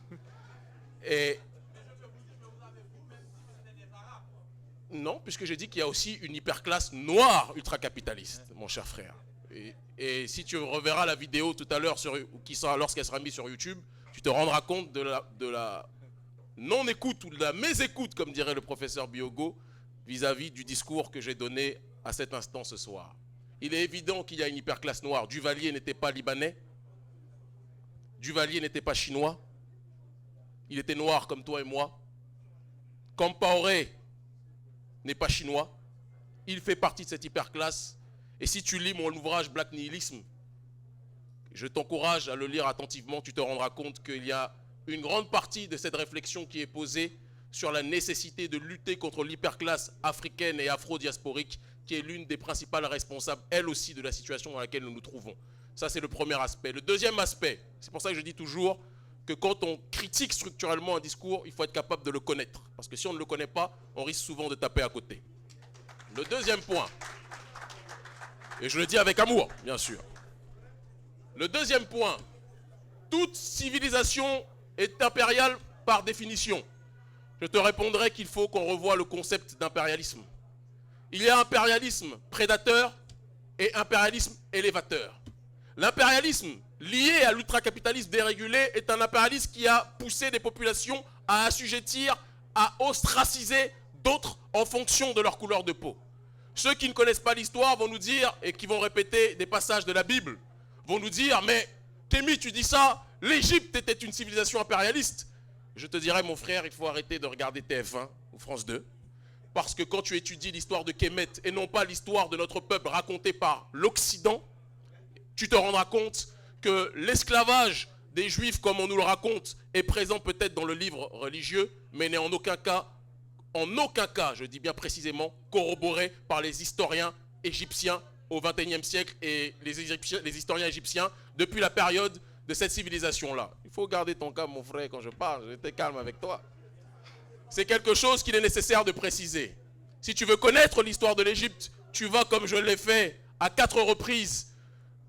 Et non, puisque j'ai dit qu'il y a aussi une hyperclasse noire ultracapitaliste, mon cher frère. Et si tu reverras la vidéo tout à l'heure, lorsqu'elle sera mise sur YouTube, tu te rendras compte de la non-écoute ou de la mésécoute, comme dirait le professeur Biogo, vis-à-vis du discours que j'ai donné à cet instant ce soir. Il est évident qu'il y a une hyperclasse noire. Duvalier n'était pas libanais. Duvalier n'était pas chinois. Il était noir comme toi et moi. Compaoré n'est pas chinois. Il fait partie de cette hyperclasse. Et si tu lis mon ouvrage Black Nihilisme, je t'encourage à le lire attentivement, tu te rendras compte qu'il y a une grande partie de cette réflexion qui est posée sur la nécessité de lutter contre l'hyperclasse africaine et afro-diasporique, qui est l'une des principales responsables, elle aussi, de la situation dans laquelle nous nous trouvons. Ça, c'est le premier aspect. Le deuxième aspect, c'est pour ça que je dis toujours que quand on critique structurellement un discours, il faut être capable de le connaître. Parce que si on ne le connaît pas, on risque souvent de taper à côté. Le deuxième point, et je le dis avec amour, bien sûr. Le deuxième point, toute civilisation est impériale par définition, je te répondrai qu'il faut qu'on revoie le concept d'impérialisme. Il y a impérialisme prédateur et impérialisme élévateur. L'impérialisme lié à l'ultracapitalisme dérégulé est un impérialisme qui a poussé des populations à assujettir, à ostraciser d'autres en fonction de leur couleur de peau. Ceux qui ne connaissent pas l'histoire vont nous dire, et qui vont répéter des passages de la Bible, vont nous dire, mais Kémy, tu dis ça, l'Égypte était une civilisation impérialiste. Je te dirais, mon frère, il faut arrêter de regarder TF1 ou France 2, parce que quand tu étudies l'histoire de Kémet, et non pas l'histoire de notre peuple racontée par l'Occident, tu te rendras compte que l'esclavage des Juifs, comme on nous le raconte, est présent peut-être dans le livre religieux, mais n'est en aucun cas, je dis bien précisément, corroboré par les historiens égyptiens au XXIe siècle et les historiens égyptiens depuis la période de cette civilisation-là. Il faut garder ton calme, mon frère, quand je parle, j'étais calme avec toi. C'est quelque chose qu'il est nécessaire de préciser. Si tu veux connaître l'histoire de l'Égypte, tu vas, comme je l'ai fait à 4 reprises,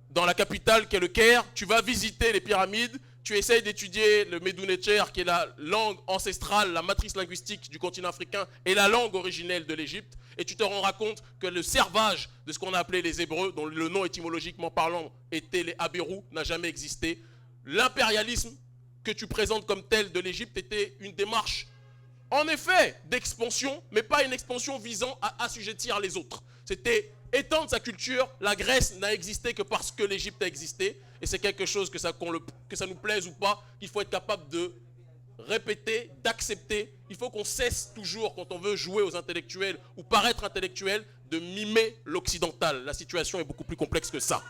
dans la capitale qui est le Caire, tu vas visiter les pyramides, tu essayes d'étudier le Médounétcher qui est la langue ancestrale, la matrice linguistique du continent africain et la langue originelle de l'Égypte, et tu te rendras compte que le servage de ce qu'on a appelé les Hébreux, dont le nom étymologiquement parlant était les Abérous, n'a jamais existé. L'impérialisme que tu présentes comme tel de l'Égypte était une démarche, en effet, d'expansion, mais pas une expansion visant à assujettir les autres. C'était étendre sa culture. La Grèce n'a existé que parce que l'Égypte a existé. Et c'est quelque chose, que ça nous plaise ou pas, qu'il faut être capable de répéter, d'accepter. Il faut qu'on cesse toujours, quand on veut jouer aux intellectuels ou paraître intellectuel, de mimer l'occidental. La situation est beaucoup plus complexe que ça.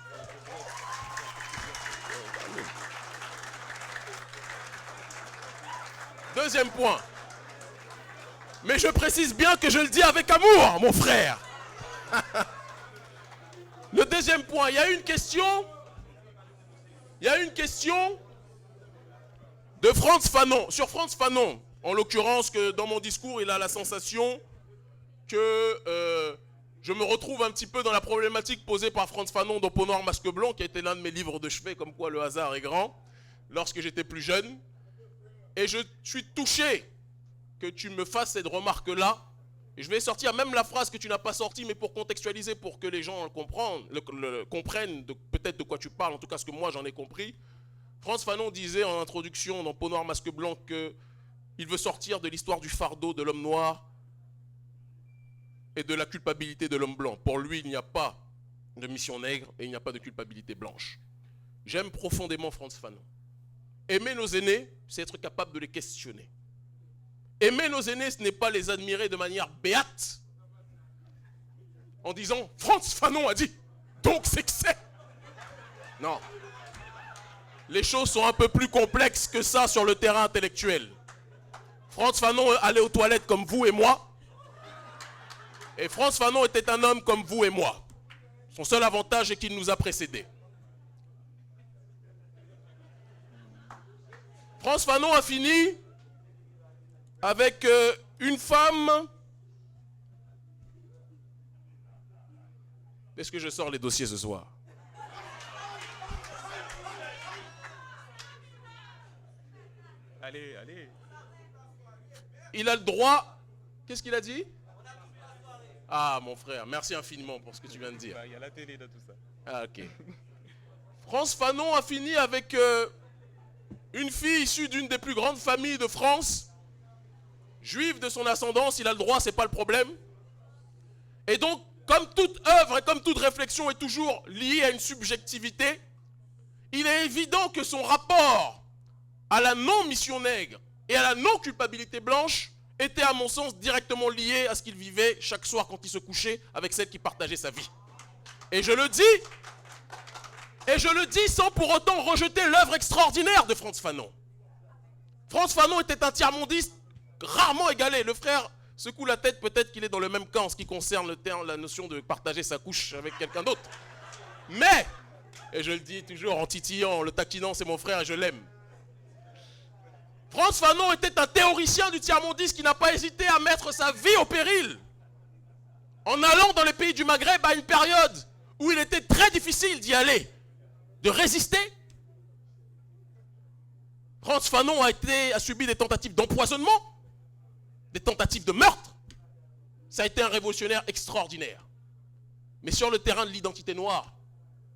Deuxième point. Mais je précise bien que je le dis avec amour, mon frère. Le deuxième point, il y a une question de Frantz Fanon. Sur Frantz Fanon, en l'occurrence, que dans mon discours, il a la sensation que je me retrouve un petit peu dans la problématique posée par Frantz Fanon dans Peau noire, masque blanc, qui a été l'un de mes livres de chevet, comme quoi le hasard est grand, lorsque j'étais plus jeune. Et je suis touché que tu me fasses cette remarque-là. Et je vais sortir même la phrase que tu n'as pas sortie, mais pour contextualiser, pour que les gens comprennent peut-être de quoi tu parles, en tout cas ce que moi j'en ai compris. Frantz Fanon disait en introduction dans Peau noire, masque blanc qu'il veut sortir de l'histoire du fardeau de l'homme noir et de la culpabilité de l'homme blanc. Pour lui, il n'y a pas de mission nègre et il n'y a pas de culpabilité blanche. J'aime profondément Frantz Fanon. Aimer nos aînés, c'est être capable de les questionner. Aimer nos aînés, ce n'est pas les admirer de manière béate, en disant « Frantz Fanon a dit, donc c'est que c'est ». Non. Les choses sont un peu plus complexes que ça sur le terrain intellectuel. Frantz Fanon allait aux toilettes comme vous et moi. Et Frantz Fanon était un homme comme vous et moi. Son seul avantage est qu'il nous a précédés. Frantz Fanon a fini avec une femme. Est-ce que je sors les dossiers ce soir? Allez, allez. Il a le droit. Qu'est-ce qu'il a dit? Ah, mon frère, merci infiniment pour ce que tu viens de dire. Il y a la télé dans tout ça. Ah, ok. Frantz Fanon a fini avec une fille issue d'une des plus grandes familles de France, juive de son ascendance, il a le droit, c'est pas le problème. Et donc, comme toute œuvre et comme toute réflexion est toujours liée à une subjectivité, il est évident que son rapport à la non-mission nègre et à la non-culpabilité blanche était, à mon sens, directement lié à ce qu'il vivait chaque soir quand il se couchait avec celle qui partageait sa vie. Et je le dis sans pour autant rejeter l'œuvre extraordinaire de Frantz Fanon. Frantz Fanon était un tiers-mondiste rarement égalé. Le frère secoue la tête, peut-être qu'il est dans le même camp en ce qui concerne la notion de partager sa couche avec quelqu'un d'autre. Mais, et je le dis toujours en titillant, le taquinant, c'est mon frère et je l'aime. Frantz Fanon était un théoricien du tiers-mondisme qui n'a pas hésité à mettre sa vie au péril en allant dans les pays du Maghreb à une période où il était très difficile d'y aller, de résister. Frantz Fanon a subi des tentatives d'empoisonnement, des tentatives de meurtre. Ça a été un révolutionnaire extraordinaire. Mais sur le terrain de l'identité noire,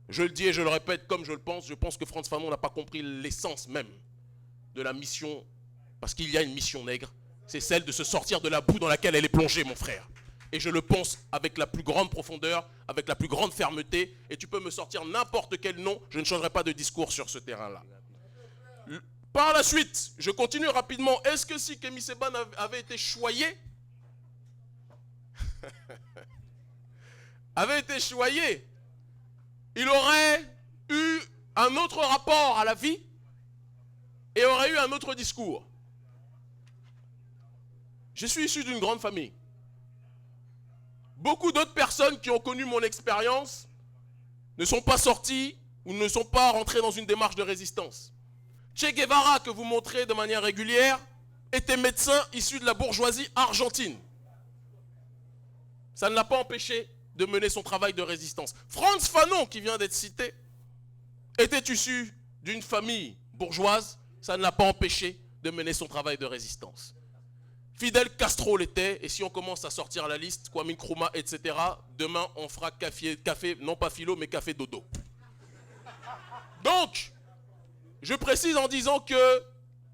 je le dis et je le répète comme je le pense, je pense que Frantz Fanon n'a pas compris l'essence même de la mission, parce qu'il y a une mission nègre, c'est celle de se sortir de la boue dans laquelle elle est plongée, mon frère. Et je le pense avec la plus grande profondeur, avec la plus grande fermeté, et tu peux me sortir n'importe quel nom, je ne changerai pas de discours sur ce terrain-là. Par la suite, je continue rapidement. Est-ce que si Kémy Séba avait été choyé, il aurait eu un autre rapport à la vie et aurait eu un autre discours? Je suis issu d'une grande famille. Beaucoup d'autres personnes qui ont connu mon expérience ne sont pas sorties ou ne sont pas rentrées dans une démarche de résistance. Che Guevara, que vous montrez de manière régulière, était médecin issu de la bourgeoisie argentine. Ça ne l'a pas empêché de mener son travail de résistance. Frantz Fanon, qui vient d'être cité, était issu d'une famille bourgeoise. Ça ne l'a pas empêché de mener son travail de résistance. Fidel Castro l'était, et si on commence à sortir la liste, Kwame Nkrumah, etc., demain on fera café, non pas philo, mais café dodo. Donc, je précise en disant que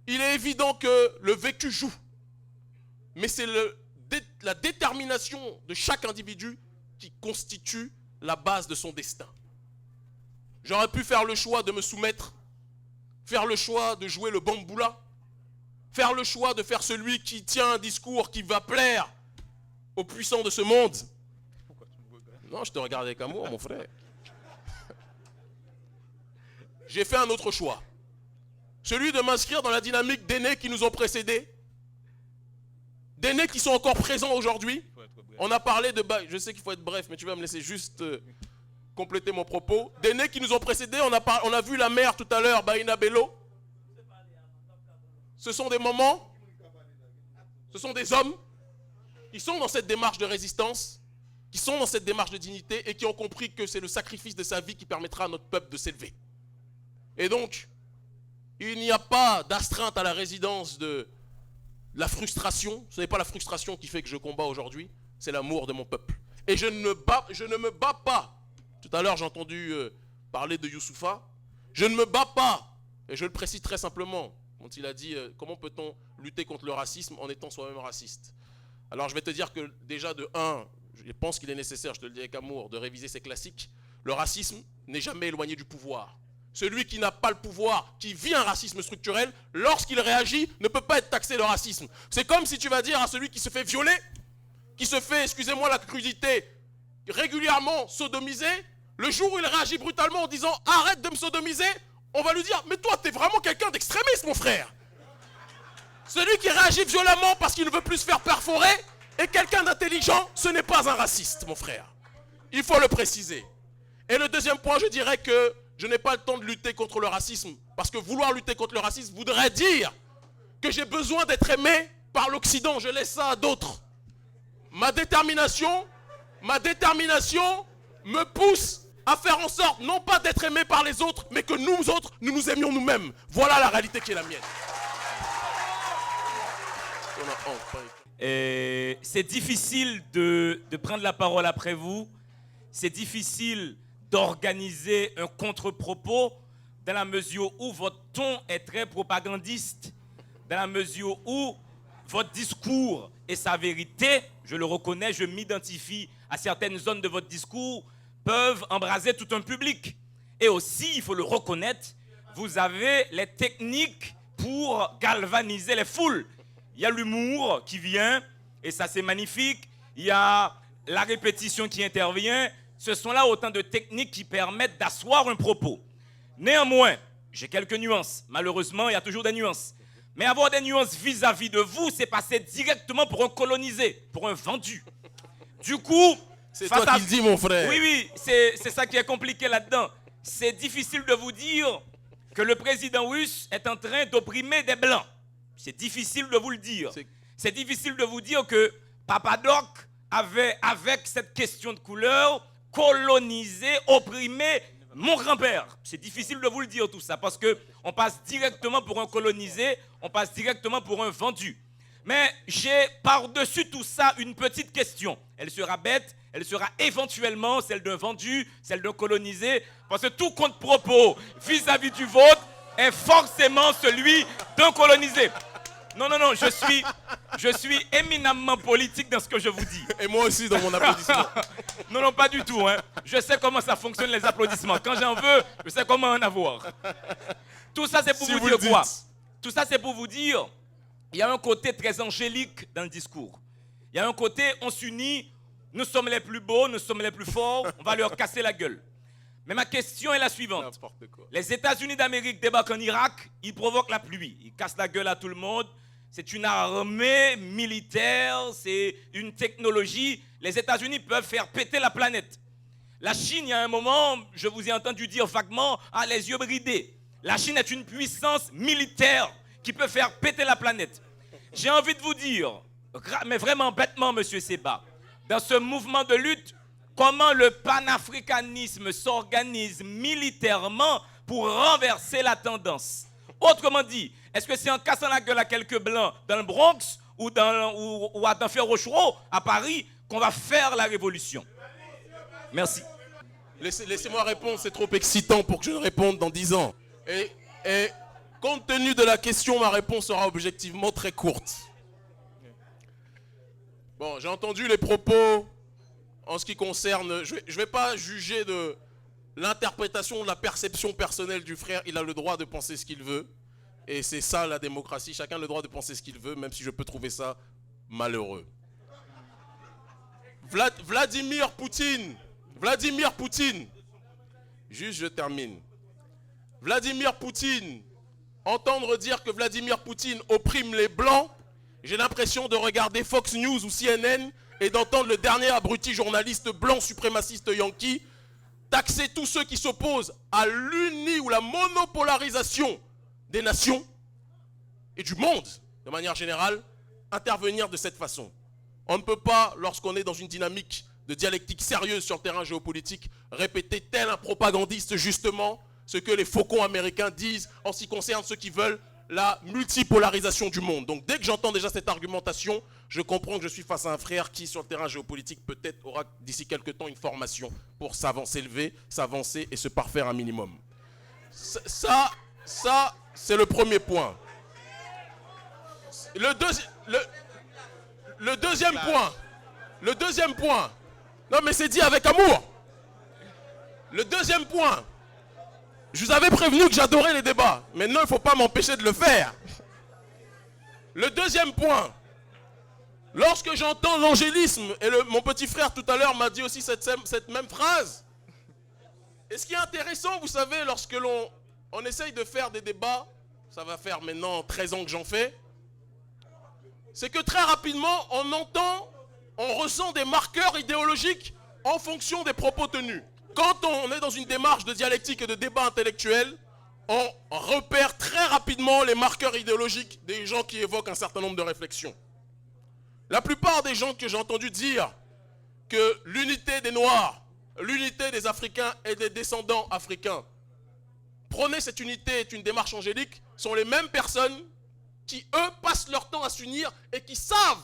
il est évident que le vécu joue, mais c'est la détermination de chaque individu qui constitue la base de son destin. J'aurais pu faire le choix de me soumettre, faire le choix de jouer le bamboula, faire le choix de faire celui qui tient un discours qui va plaire aux puissants de ce monde. Non, je te regarde avec amour, mon frère. J'ai fait un autre choix. Celui de m'inscrire dans la dynamique d'aînés qui nous ont précédés, d'aînés qui sont encore présents aujourd'hui. On a parlé de... Je sais qu'il faut être bref, mais tu vas me laisser juste compléter mon propos. D'aînés qui nous ont précédés, on a vu la mère tout à l'heure, Baïna Bello. Ce sont des moments, ce sont des hommes qui sont dans cette démarche de résistance, qui sont dans cette démarche de dignité et qui ont compris que c'est le sacrifice de sa vie qui permettra à notre peuple de s'élever. Et donc, il n'y a pas d'astreinte à la résidence de la frustration. Ce n'est pas la frustration qui fait que je combats aujourd'hui, c'est l'amour de mon peuple. Et je ne me bats pas. Tout à l'heure, j'ai entendu parler de Youssoufa. Je ne me bats pas, et je le précise très simplement, quand il a dit comment peut-on lutter contre le racisme en étant soi-même raciste. Alors je vais te dire que déjà de 1, je pense qu'il est nécessaire, je te le dis avec amour, de réviser ces classiques. Le racisme n'est jamais éloigné du pouvoir. Celui qui n'a pas le pouvoir, qui vit un racisme structurel, lorsqu'il réagit, ne peut pas être taxé de racisme. C'est comme si tu vas dire à celui qui se fait violer, qui se fait, excusez-moi la crudité, régulièrement sodomiser, le jour où il réagit brutalement en disant « arrête de me sodomiser », on va lui dire « mais toi, t'es vraiment quelqu'un d'extrémiste, mon frère !» Celui qui réagit violemment parce qu'il ne veut plus se faire perforer est quelqu'un d'intelligent, ce n'est pas un raciste, mon frère. Il faut le préciser. Et le deuxième point, je dirais que je n'ai pas le temps de lutter contre le racisme, parce que vouloir lutter contre le racisme voudrait dire que j'ai besoin d'être aimé par l'Occident. Je laisse ça à d'autres. Ma détermination me pousse à faire en sorte, non pas d'être aimé par les autres, mais que nous autres, nous nous aimions nous-mêmes. Voilà la réalité qui est la mienne. C'est difficile de prendre la parole après vous. C'est difficile d'organiser un contre-propos dans la mesure où votre ton est très propagandiste, dans la mesure où votre discours et sa vérité, je le reconnais, je m'identifie à certaines zones de votre discours, peuvent embraser tout un public. Et aussi, il faut le reconnaître, vous avez les techniques pour galvaniser les foules. Il y a l'humour qui vient, et ça c'est magnifique. Il y a la répétition qui intervient. Ce sont là autant de techniques qui permettent d'asseoir un propos. Néanmoins, j'ai quelques nuances. Malheureusement, il y a toujours des nuances. Mais avoir des nuances vis-à-vis de vous, c'est passer directement pour un colonisé, pour un vendu. Du coup... C'est toi qui le dis, mon frère. Oui, c'est ça qui est compliqué là-dedans. C'est difficile de vous dire que le président russe est en train d'opprimer des Blancs. C'est difficile de vous le dire. C'est difficile de vous dire que Papadoc avait, avec cette question de couleur, colonisé, opprimé Mon grand-père, c'est difficile de vous le dire tout ça, parce qu'on passe directement pour un colonisé, on passe directement pour un vendu. Mais j'ai par-dessus tout ça une petite question. Elle sera bête, elle sera éventuellement celle d'un vendu, celle d'un colonisé, parce que tout contre-propos vis-à-vis du vôtre est forcément celui d'un colonisé. Non, je suis éminemment politique dans ce que je vous dis. Et moi aussi dans mon applaudissement. Non, pas du tout. Hein. Je sais comment ça fonctionne les applaudissements. Quand j'en veux, je sais comment en avoir. Tout ça, c'est pour vous dire quoi? Tout ça, c'est pour vous dire, il y a un côté très angélique dans le discours. Il y a un côté, on s'unit, nous sommes les plus beaux, nous sommes les plus forts, on va leur casser la gueule. Mais ma question est la suivante. Les États-Unis d'Amérique débarquent en Irak, ils provoquent la pluie, ils cassent la gueule à tout le monde. C'est une armée militaire, c'est une technologie. Les États-Unis peuvent faire péter la planète. La Chine, il y a un moment, je vous ai entendu dire vaguement, a les yeux bridés. La Chine est une puissance militaire qui peut faire péter la planète. J'ai envie de vous dire, mais vraiment bêtement, monsieur Seba, dans ce mouvement de lutte, comment le panafricanisme s'organise militairement pour renverser la tendance. Autrement dit, est-ce que c'est en cassant la gueule à quelques blancs dans le Bronx ou à Denfert-Rochereau, à Paris, qu'on va faire la révolution? Merci. Laissez-moi répondre, c'est trop excitant pour que je réponde dans 10 ans. Et compte tenu de la question, ma réponse sera objectivement très courte. Bon, j'ai entendu les propos en ce qui concerne... Je ne vais pas juger de l'interprétation, de la perception personnelle du frère. Il a le droit de penser ce qu'il veut. Et c'est ça la démocratie. Chacun a le droit de penser ce qu'il veut, même si je peux trouver ça malheureux. Vladimir Poutine. Juste, je termine. Vladimir Poutine. Entendre dire que Vladimir Poutine opprime les Blancs, j'ai l'impression de regarder Fox News ou CNN et d'entendre le dernier abruti journaliste blanc suprémaciste yankee taxer tous ceux qui s'opposent à l'uni ou la monopolarisation des nations et du monde, de manière générale, intervenir de cette façon. On ne peut pas, lorsqu'on est dans une dynamique de dialectique sérieuse sur le terrain géopolitique, répéter tel un propagandiste justement ce que les faucons américains disent en ce qui concerne ceux qui veulent la multipolarisation du monde. Donc dès que j'entends déjà cette argumentation, je comprends que je suis face à un frère qui, sur le terrain géopolitique, peut-être aura d'ici quelques temps une formation pour s'élever, s'avancer et se parfaire un minimum. Ça c'est le premier point. Le deuxième point, non mais c'est dit avec amour. Le deuxième point, je vous avais prévenu que j'adorais les débats. Maintenant, il ne faut pas m'empêcher de le faire. Le deuxième point, lorsque j'entends l'angélisme, et mon petit frère tout à l'heure m'a dit aussi cette même phrase, et ce qui est intéressant, vous savez, lorsque on essaye de faire des débats, ça va faire maintenant 13 ans que j'en fais, c'est que très rapidement, on ressent des marqueurs idéologiques en fonction des propos tenus. Quand on est dans une démarche de dialectique et de débat intellectuel, on repère très rapidement les marqueurs idéologiques des gens qui évoquent un certain nombre de réflexions. La plupart des gens que j'ai entendu dire que l'unité des Noirs, l'unité des Africains et des descendants africains, prôner cette unité est une démarche angélique, sont les mêmes personnes qui, eux, passent leur temps à s'unir et qui savent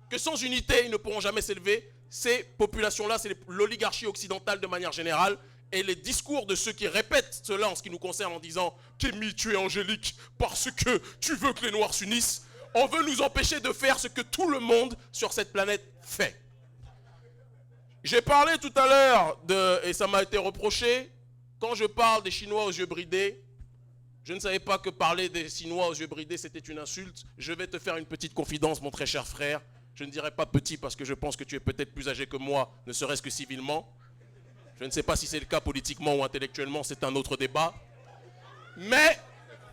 que sans unité, ils ne pourront jamais s'élever. Ces populations-là, c'est l'oligarchie occidentale de manière générale. Et les discours de ceux qui répètent cela en ce qui nous concerne en disant « Kémy, tu es angélique parce que tu veux que les Noirs s'unissent », on veut nous empêcher de faire ce que tout le monde sur cette planète fait. J'ai parlé tout à l'heure, et ça m'a été reproché, quand je parle des Chinois aux yeux bridés, je ne savais pas que parler des Chinois aux yeux bridés, c'était une insulte. Je vais te faire une petite confidence, mon très cher frère. Je ne dirais pas petit parce que je pense que tu es peut-être plus âgé que moi, ne serait-ce que civilement. Je ne sais pas si c'est le cas politiquement ou intellectuellement, c'est un autre débat. Mais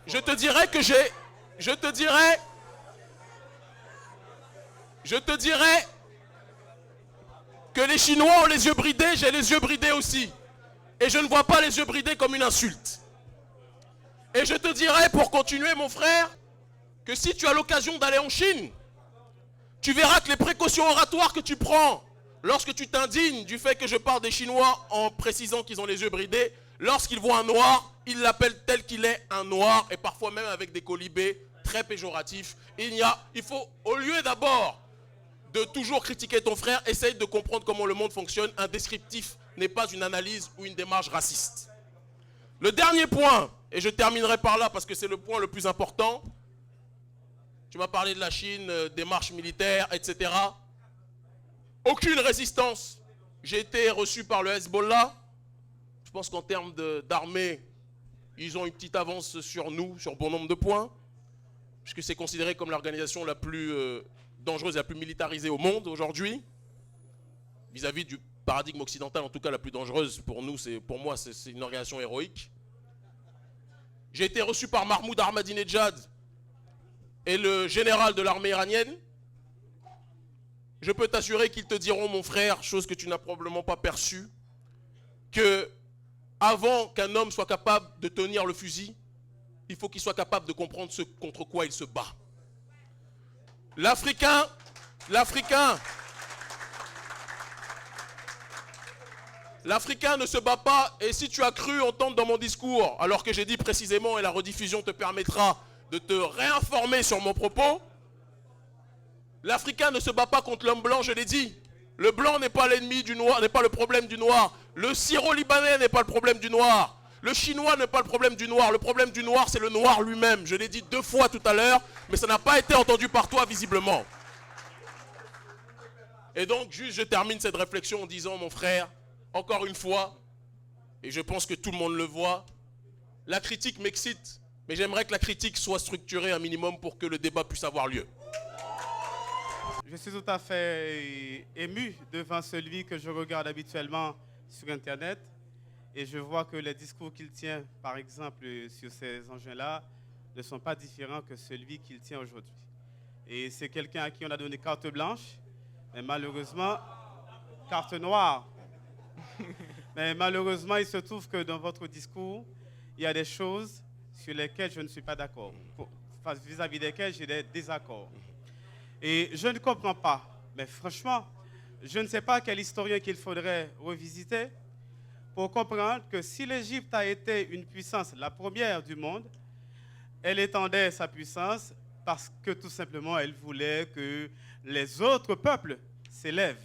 je te dirais que les Chinois ont les yeux bridés, j'ai les yeux bridés aussi. Et je ne vois pas les yeux bridés comme une insulte. Et je te dirais, pour continuer mon frère, que si tu as l'occasion d'aller en Chine, tu verras que les précautions oratoires que tu prends lorsque tu t'indignes du fait que je parle des Chinois en précisant qu'ils ont les yeux bridés Lorsqu'ils voient un noir, ils l'appellent tel qu'il est, un noir, et parfois même avec des colibés très péjoratifs. Il faut, au lieu d'abord de toujours critiquer ton frère, essaye de comprendre comment le monde fonctionne. Un descriptif n'est pas une analyse ou une démarche raciste. Le dernier point, et je terminerai par là parce que c'est le point le plus important. Tu m'as parlé de la Chine, démarche militaire, etc. Aucune résistance. J'ai été reçu par le Hezbollah. Je pense qu'en termes d'armée, ils ont une petite avance sur nous, sur bon nombre de points. Puisque c'est considéré comme l'organisation la plus dangereuse et la plus militarisée au monde aujourd'hui. Vis-à-vis du paradigme occidental, en tout cas la plus dangereuse pour nous, pour moi, c'est une organisation héroïque. J'ai été reçu par Mahmoud Ahmadinejad et le général de l'armée iranienne. Je peux t'assurer qu'ils te diront, mon frère, chose que tu n'as probablement pas perçue, que avant qu'un homme soit capable de tenir le fusil, il faut qu'il soit capable de comprendre ce contre quoi il se bat. L'Africain ne se bat pas, et si tu as cru entendre dans mon discours, alors que j'ai dit précisément, et la rediffusion te permettra de te réinformer sur mon propos, l'Africain ne se bat pas contre l'homme blanc, je l'ai dit. Le blanc n'est pas l'ennemi du noir, n'est pas le problème du noir. Le syro-libanais n'est pas le problème du noir. Le chinois n'est pas le problème du noir. Le problème du noir, c'est le noir lui-même. Je l'ai dit 2 fois tout à l'heure, mais ça n'a pas été entendu par toi visiblement. Et donc, juste, je termine cette réflexion en disant, mon frère, encore une fois, et je pense que tout le monde le voit, la critique m'excite, mais j'aimerais que la critique soit structurée un minimum pour que le débat puisse avoir lieu. Je suis tout à fait ému devant celui que je regarde habituellement sur Internet et je vois que les discours qu'il tient, par exemple, sur ces engins-là, ne sont pas différents que celui qu'il tient aujourd'hui. Et c'est quelqu'un à qui on a donné carte blanche, mais malheureusement, carte noire. Mais malheureusement, il se trouve que dans votre discours, il y a des choses sur lesquelles je ne suis pas d'accord, vis-à-vis desquelles j'ai des désaccords. Et je ne comprends pas, mais franchement, je ne sais pas quel historien qu'il faudrait revisiter pour comprendre que si l'Égypte a été une puissance, la première du monde, elle étendait sa puissance parce que tout simplement elle voulait que les autres peuples s'élèvent.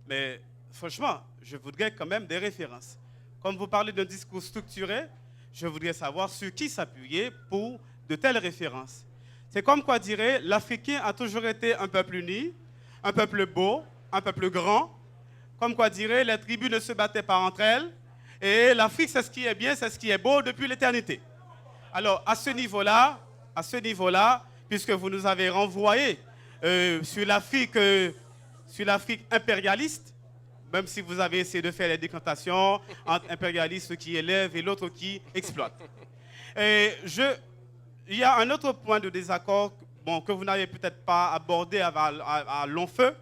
Mais franchement, je voudrais quand même des références. Comme vous parlez d'un discours structuré, je voudrais savoir sur qui s'appuyer pour de telles références. C'est comme quoi dirait, l'Africain a toujours été un peuple uni, un peuple beau, un peuple grand. Comme quoi dirait, les tribus ne se battaient pas entre elles. Et l'Afrique, c'est ce qui est bien, c'est ce qui est beau depuis l'éternité. Alors, à ce niveau-là, puisque vous nous avez renvoyé sur l'Afrique impérialiste, même si vous avez essayé de faire les décantations entre impérialistes qui élèvent et l'autre qui exploite. Il y a un autre point de désaccord que vous n'avez peut-être pas abordé à long feu.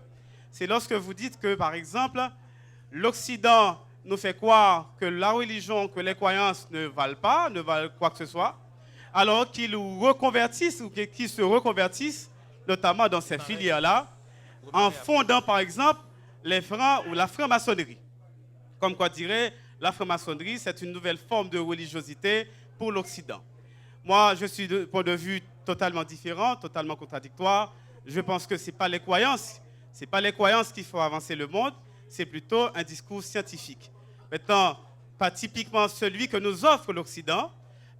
C'est lorsque vous dites que, par exemple, l'Occident nous fait croire que la religion, que les croyances ne valent pas, ne valent quoi que ce soit, alors qu'ils reconvertissent ou qu'ils se reconvertissent, notamment dans ces filières-là, en fondant, par exemple, les francs ou la franc-maçonnerie. Comme quoi dirait, la franc-maçonnerie, c'est une nouvelle forme de religiosité pour l'Occident. Moi, je suis de point de vue totalement différent, totalement contradictoire. Je pense que ce n'est pas les croyances. Ce n'est pas les croyances qui font avancer le monde, c'est plutôt un discours scientifique. Maintenant, pas typiquement celui que nous offre l'Occident,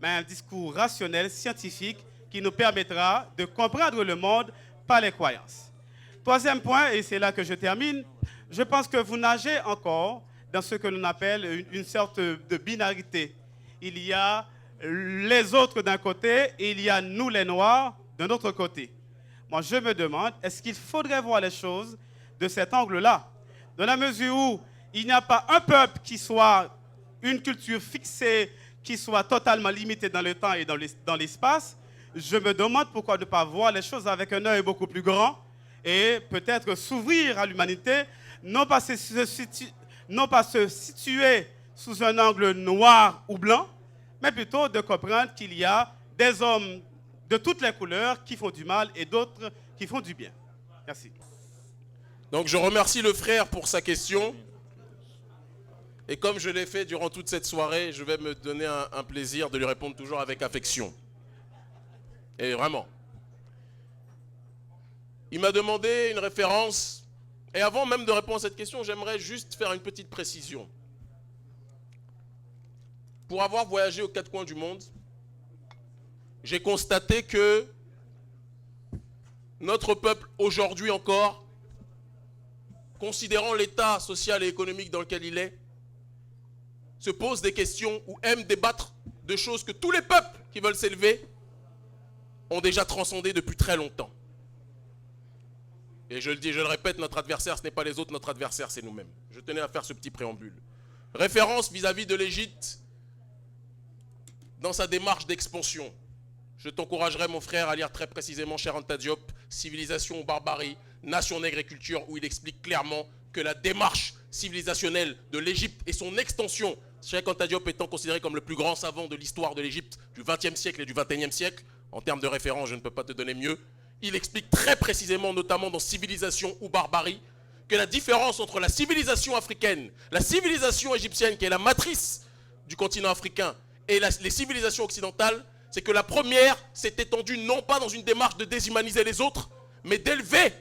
mais un discours rationnel, scientifique, qui nous permettra de comprendre le monde par les croyances. Troisième point, et c'est là que je termine, je pense que vous nagez encore dans ce que l'on appelle une sorte de binarité. Il y a les autres d'un côté et il y a nous les Noirs d'un autre côté. Moi, je me demande, est-ce qu'il faudrait voir les choses de cet angle-là? Dans la mesure où il n'y a pas un peuple qui soit une culture fixée, qui soit totalement limitée dans le temps et dans l'espace, je me demande pourquoi ne pas voir les choses avec un œil beaucoup plus grand et peut-être s'ouvrir à l'humanité, non pas se situer sous un angle noir ou blanc, mais plutôt de comprendre qu'il y a des hommes de toutes les couleurs qui font du mal et d'autres qui font du bien. Merci. Donc je remercie le frère pour sa question. Et comme je l'ai fait durant toute cette soirée, je vais me donner un plaisir de lui répondre toujours avec affection. Et vraiment. Il m'a demandé une référence. Et avant même de répondre à cette question, j'aimerais juste faire une petite précision. Pour avoir voyagé aux quatre coins du monde, j'ai constaté que notre peuple, aujourd'hui encore, considérant l'état social et économique dans lequel il est, se pose des questions ou aime débattre de choses que tous les peuples qui veulent s'élever ont déjà transcendées depuis très longtemps. Et je le dis, je le répète, notre adversaire, ce n'est pas les autres, notre adversaire, c'est nous-mêmes. Je tenais à faire ce petit préambule. Référence vis-à-vis de l'Égypte dans sa démarche d'expansion. Je t'encouragerai, mon frère, à lire très précisément Cheikh Anta Diop, Civilisation ou barbarie, Nation nègre et culture, où il explique clairement que la démarche civilisationnelle de l'Égypte et son extension, Cheikh Anta Diop étant considéré comme le plus grand savant de l'histoire de l'Égypte du XXe siècle et du XXIe siècle, en termes de référence, je ne peux pas te donner mieux, il explique très précisément, notamment dans Civilisation ou barbarie, que la différence entre la civilisation africaine, la civilisation égyptienne, qui est la matrice du continent africain, et les civilisations occidentales, c'est que la première s'est étendue non pas dans une démarche de déshumaniser les autres, mais d'élever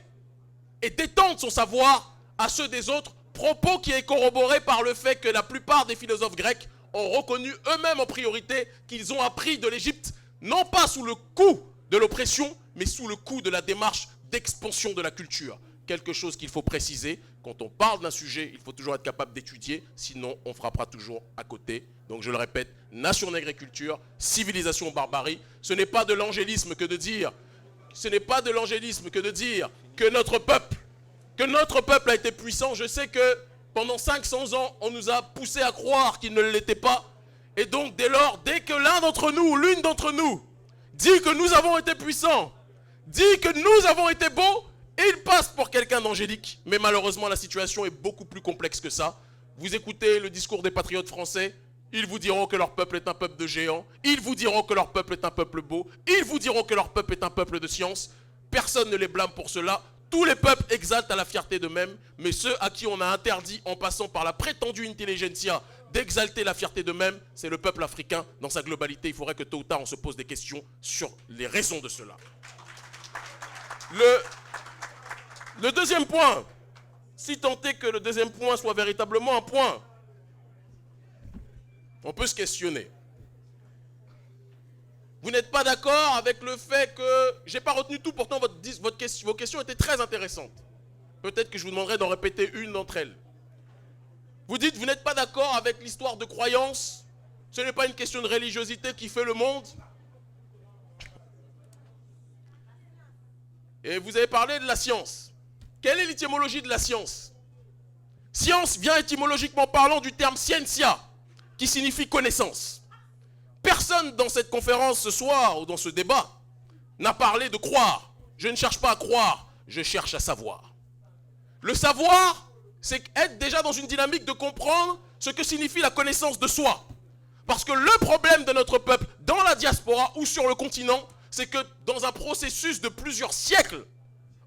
et d'étendre son savoir à ceux des autres, propos qui est corroboré par le fait que la plupart des philosophes grecs ont reconnu eux-mêmes en priorité qu'ils ont appris de l'Égypte, non pas sous le coup de l'oppression, mais sous le coup de la démarche d'expansion de la culture. Quelque chose qu'il faut préciser, quand on parle d'un sujet, il faut toujours être capable d'étudier, sinon on frappera toujours à côté. Donc je le répète, nation nègre et culture, civilisation barbarie, ce n'est pas de l'angélisme que de dire, que notre peuple a été puissant. Je sais que pendant 500 ans, on nous a poussé à croire qu'il ne l'était pas. Et donc dès lors, dès que l'un d'entre nous ou l'une d'entre nous dit que nous avons été puissants, dit que nous avons été beaux, il passe pour quelqu'un d'angélique. Mais malheureusement, la situation est beaucoup plus complexe que ça. Vous écoutez le discours des patriotes français, ils vous diront que leur peuple est un peuple de géants, ils vous diront que leur peuple est un peuple beau, ils vous diront que leur peuple est un peuple de science. Personne ne les blâme pour cela. Tous les peuples exaltent à la fierté d'eux-mêmes, mais ceux à qui on a interdit, en passant par la prétendue intelligentsia, d'exalter la fierté d'eux-mêmes, c'est le peuple africain dans sa globalité. Il faudrait que tôt ou tard on se pose des questions sur les raisons de cela. Le deuxième point, si tant est que le deuxième point soit véritablement un point, on peut se questionner. Vous n'êtes pas d'accord avec le fait que... Je n'ai pas retenu tout, pourtant vos questions étaient très intéressantes. Peut-être que je vous demanderai d'en répéter une d'entre elles. Vous dites, vous n'êtes pas d'accord avec l'histoire de croyance. Ce n'est pas une question de religiosité qui fait le monde. Et vous avez parlé de la science. Quelle est l'étymologie de la science? Science vient étymologiquement parlant du terme scientia, qui signifie connaissance. Personne dans cette conférence ce soir ou dans ce débat n'a parlé de croire. Je ne cherche pas à croire, je cherche à savoir. Le savoir, c'est être déjà dans une dynamique de comprendre ce que signifie la connaissance de soi. Parce que le problème de notre peuple dans la diaspora ou sur le continent, c'est que dans un processus de plusieurs siècles,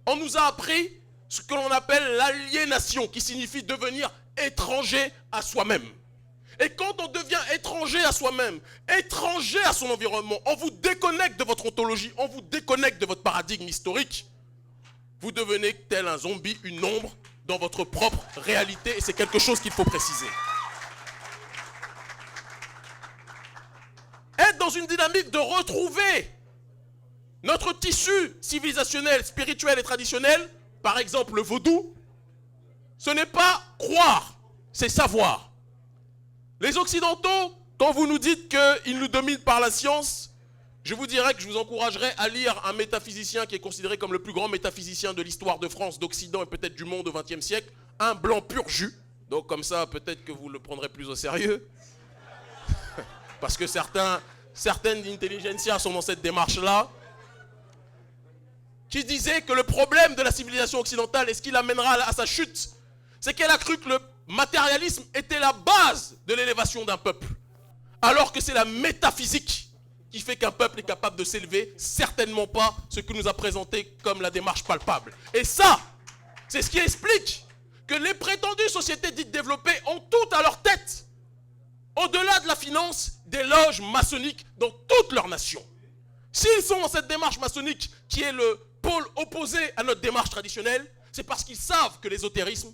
on nous a appris ce que l'on appelle l'aliénation, qui signifie devenir étranger à soi-même. Et quand on devient étranger à soi-même, étranger à son environnement, on vous déconnecte de votre ontologie, on vous déconnecte de votre paradigme historique. Vous devenez tel un zombie, une ombre dans votre propre réalité, et c'est quelque chose qu'il faut préciser. Être dans une dynamique de retrouver notre tissu civilisationnel, spirituel et traditionnel, par exemple le vaudou, ce n'est pas croire, c'est savoir. Les Occidentaux, quand vous nous dites qu'ils nous dominent par la science, je vous dirais que je vous encouragerais à lire un métaphysicien qui est considéré comme le plus grand métaphysicien de l'histoire de France, d'Occident et peut-être du monde au XXe siècle, un blanc pur jus. Donc comme ça, peut-être que vous le prendrez plus au sérieux. Parce que certaines intelligentsias sont dans cette démarche-là, qui disait que le problème de la civilisation occidentale et ce qui l'amènera à sa chute, c'est qu'elle a cru que le matérialisme était la base de l'élévation d'un peuple. Alors que c'est la métaphysique qui fait qu'un peuple est capable de s'élever, certainement pas ce que nous a présenté comme la démarche palpable. Et ça, c'est ce qui explique que les prétendues sociétés dites développées ont toutes à leur tête, au-delà de la finance, des loges maçonniques dans toutes leurs nations. S'ils sont dans cette démarche maçonnique qui est le pôle opposé à notre démarche traditionnelle, c'est parce qu'ils savent que l'ésotérisme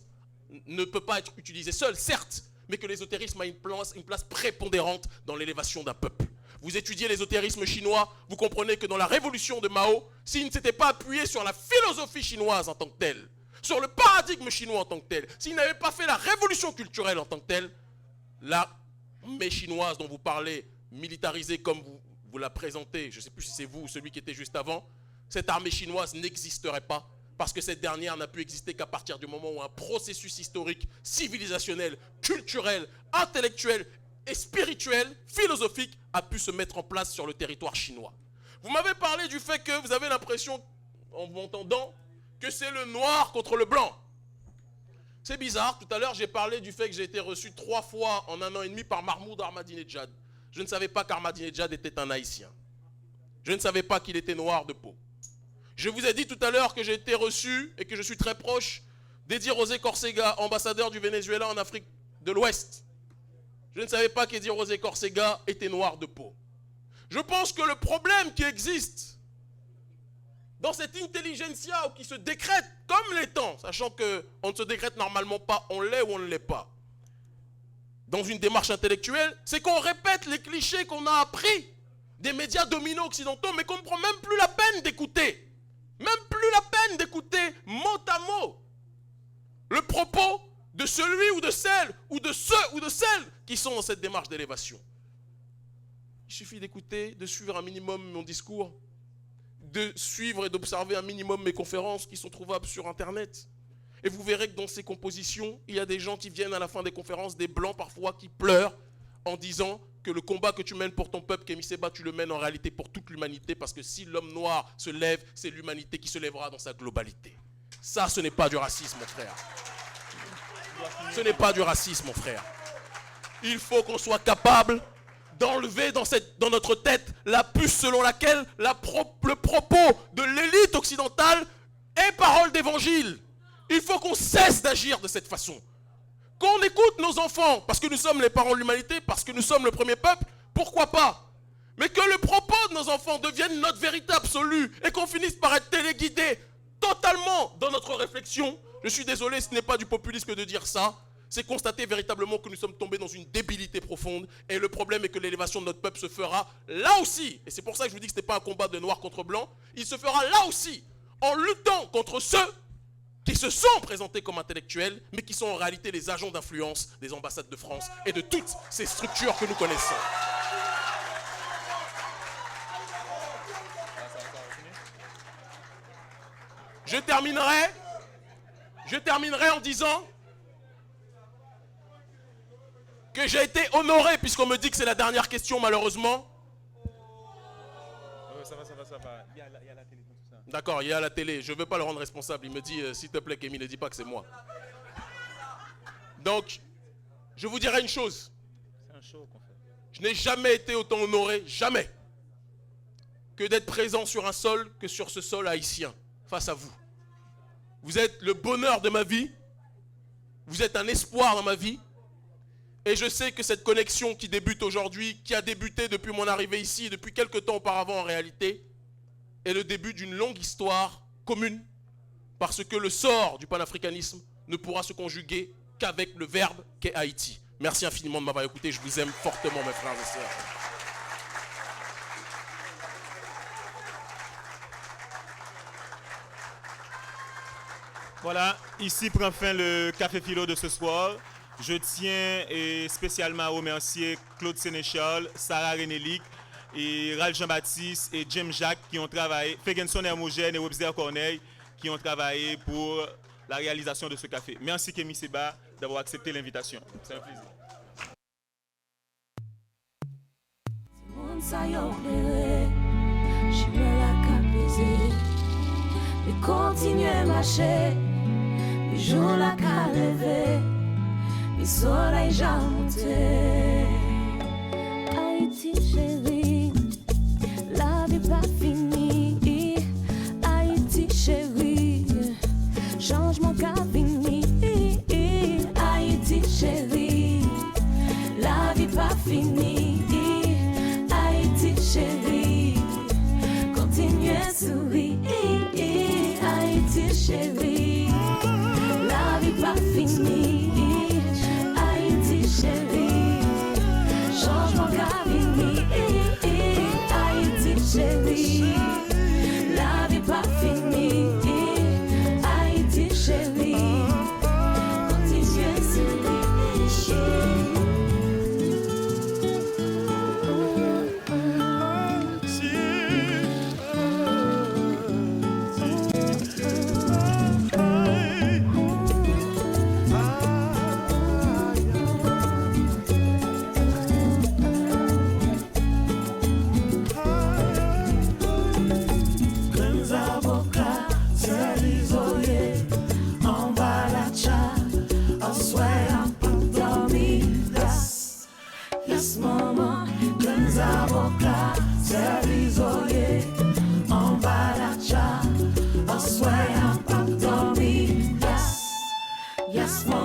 ne peut pas être utilisé seul, certes, mais que l'ésotérisme a une place prépondérante dans l'élévation d'un peuple. Vous étudiez l'ésotérisme chinois, vous comprenez que dans la révolution de Mao, s'il ne s'était pas appuyé sur la philosophie chinoise en tant que telle, sur le paradigme chinois en tant que tel, s'il n'avait pas fait la révolution culturelle en tant que telle, l'armée chinoise dont vous parlez, militarisée comme vous la présentez, je ne sais plus si c'est vous ou celui qui était juste avant, cette armée chinoise n'existerait pas, parce que cette dernière n'a pu exister qu'à partir du moment où un processus historique, civilisationnel, culturel, intellectuel et spirituel, philosophique, a pu se mettre en place sur le territoire chinois. Vous m'avez parlé du fait que vous avez l'impression, en vous entendant, que c'est le noir contre le blanc. C'est bizarre, tout à l'heure j'ai parlé du fait que j'ai été reçu 3 fois en 1 an et demi par Mahmoud Ahmadinejad. Je ne savais pas qu'Ahmadinejad était un haïtien. Je ne savais pas qu'il était noir de peau. Je vous ai dit tout à l'heure que j'ai été reçu et que je suis très proche d'Eddie Rosé Corcega, ambassadeur du Venezuela en Afrique de l'Ouest. Je ne savais pas qu'Eddie Rosé Corcega était noir de peau. Je pense que le problème qui existe dans cette intelligentsia qui se décrète comme l'étant, sachant qu'on ne se décrète normalement pas, on l'est ou on ne l'est pas, dans une démarche intellectuelle, c'est qu'on répète les clichés qu'on a appris des médias dominants occidentaux, mais qu'on ne prend même plus la peine d'écouter. Même plus la peine d'écouter mot à mot le propos de celui ou de celle, ou de ceux ou de celles qui sont dans cette démarche d'élévation. Il suffit d'écouter, de suivre un minimum mon discours, de suivre et d'observer un minimum mes conférences qui sont trouvables sur Internet. Et vous verrez que dans ces compositions, il y a des gens qui viennent à la fin des conférences, des blancs parfois, qui pleurent en disant que le combat que tu mènes pour ton peuple, Kémi Séba, tu le mènes en réalité pour toute l'humanité, parce que si l'homme noir se lève, c'est l'humanité qui se lèvera dans sa globalité. Ça, ce n'est pas du racisme, mon frère. Ce n'est pas du racisme, mon frère. Il faut qu'on soit capable d'enlever dans notre tête la puce selon laquelle le propos de l'élite occidentale est parole d'évangile. Il faut qu'on cesse d'agir de cette façon. Qu'on écoute nos enfants, parce que nous sommes les parents de l'humanité, parce que nous sommes le premier peuple, pourquoi pas? Mais que le propos de nos enfants devienne notre vérité absolue et qu'on finisse par être téléguidés totalement dans notre réflexion. Je suis désolé, ce n'est pas du populisme de dire ça. C'est constater véritablement que nous sommes tombés dans une débilité profonde. Et le problème est que l'élévation de notre peuple se fera là aussi. Et c'est pour ça que je vous dis que ce n'est pas un combat de noir contre blanc. Il se fera là aussi, en luttant contre ceux qui se sont présentés comme intellectuels, mais qui sont en réalité les agents d'influence des ambassades de France et de toutes ces structures que nous connaissons. Je terminerai en disant que j'ai été honoré, puisqu'on me dit que c'est la dernière question malheureusement. Ça va. Il y a la télé, tout ça. D'accord, il y a la télé. Je ne veux pas le rendre responsable. Il me dit, s'il te plaît, Kémi, ne dis pas que c'est moi. Donc, je vous dirai une chose. C'est un show qu'on fait. Je n'ai jamais été autant honoré, jamais, que d'être présent sur un sol, que sur ce sol haïtien, face à vous. Vous êtes le bonheur de ma vie. Vous êtes un espoir dans ma vie. Et je sais que cette connexion qui débute aujourd'hui, qui a débuté depuis mon arrivée ici, depuis quelques temps auparavant en réalité, est le début d'une longue histoire commune, parce que le sort du panafricanisme ne pourra se conjuguer qu'avec le verbe qu'est Haïti. Merci infiniment de m'avoir écouté, je vous aime fortement mes frères et sœurs. Voilà, ici prend fin le Café Philo de ce soir. Je tiens spécialement à remercier Claude Sénéchal, Sarah Renélic, et Ralph Jean-Baptiste et James Jacques qui ont travaillé, Ferguson Hermogène et Webster Corneille qui ont travaillé pour la réalisation de ce café. Merci Kémi Séba d'avoir accepté l'invitation. C'est un plaisir. Le soleil já monté. Haïti chérie, la vie pas finie. Haïti chérie, changement qu'a fini. fini. Haïti chérie, changement qu'a fini. Haïti chérie, la vie pas finie. Haïti chérie, continuez Yes, maman, jeunes avocats, servisoyés, en balacha, en soyant pas dormi. Yes, yes, maman.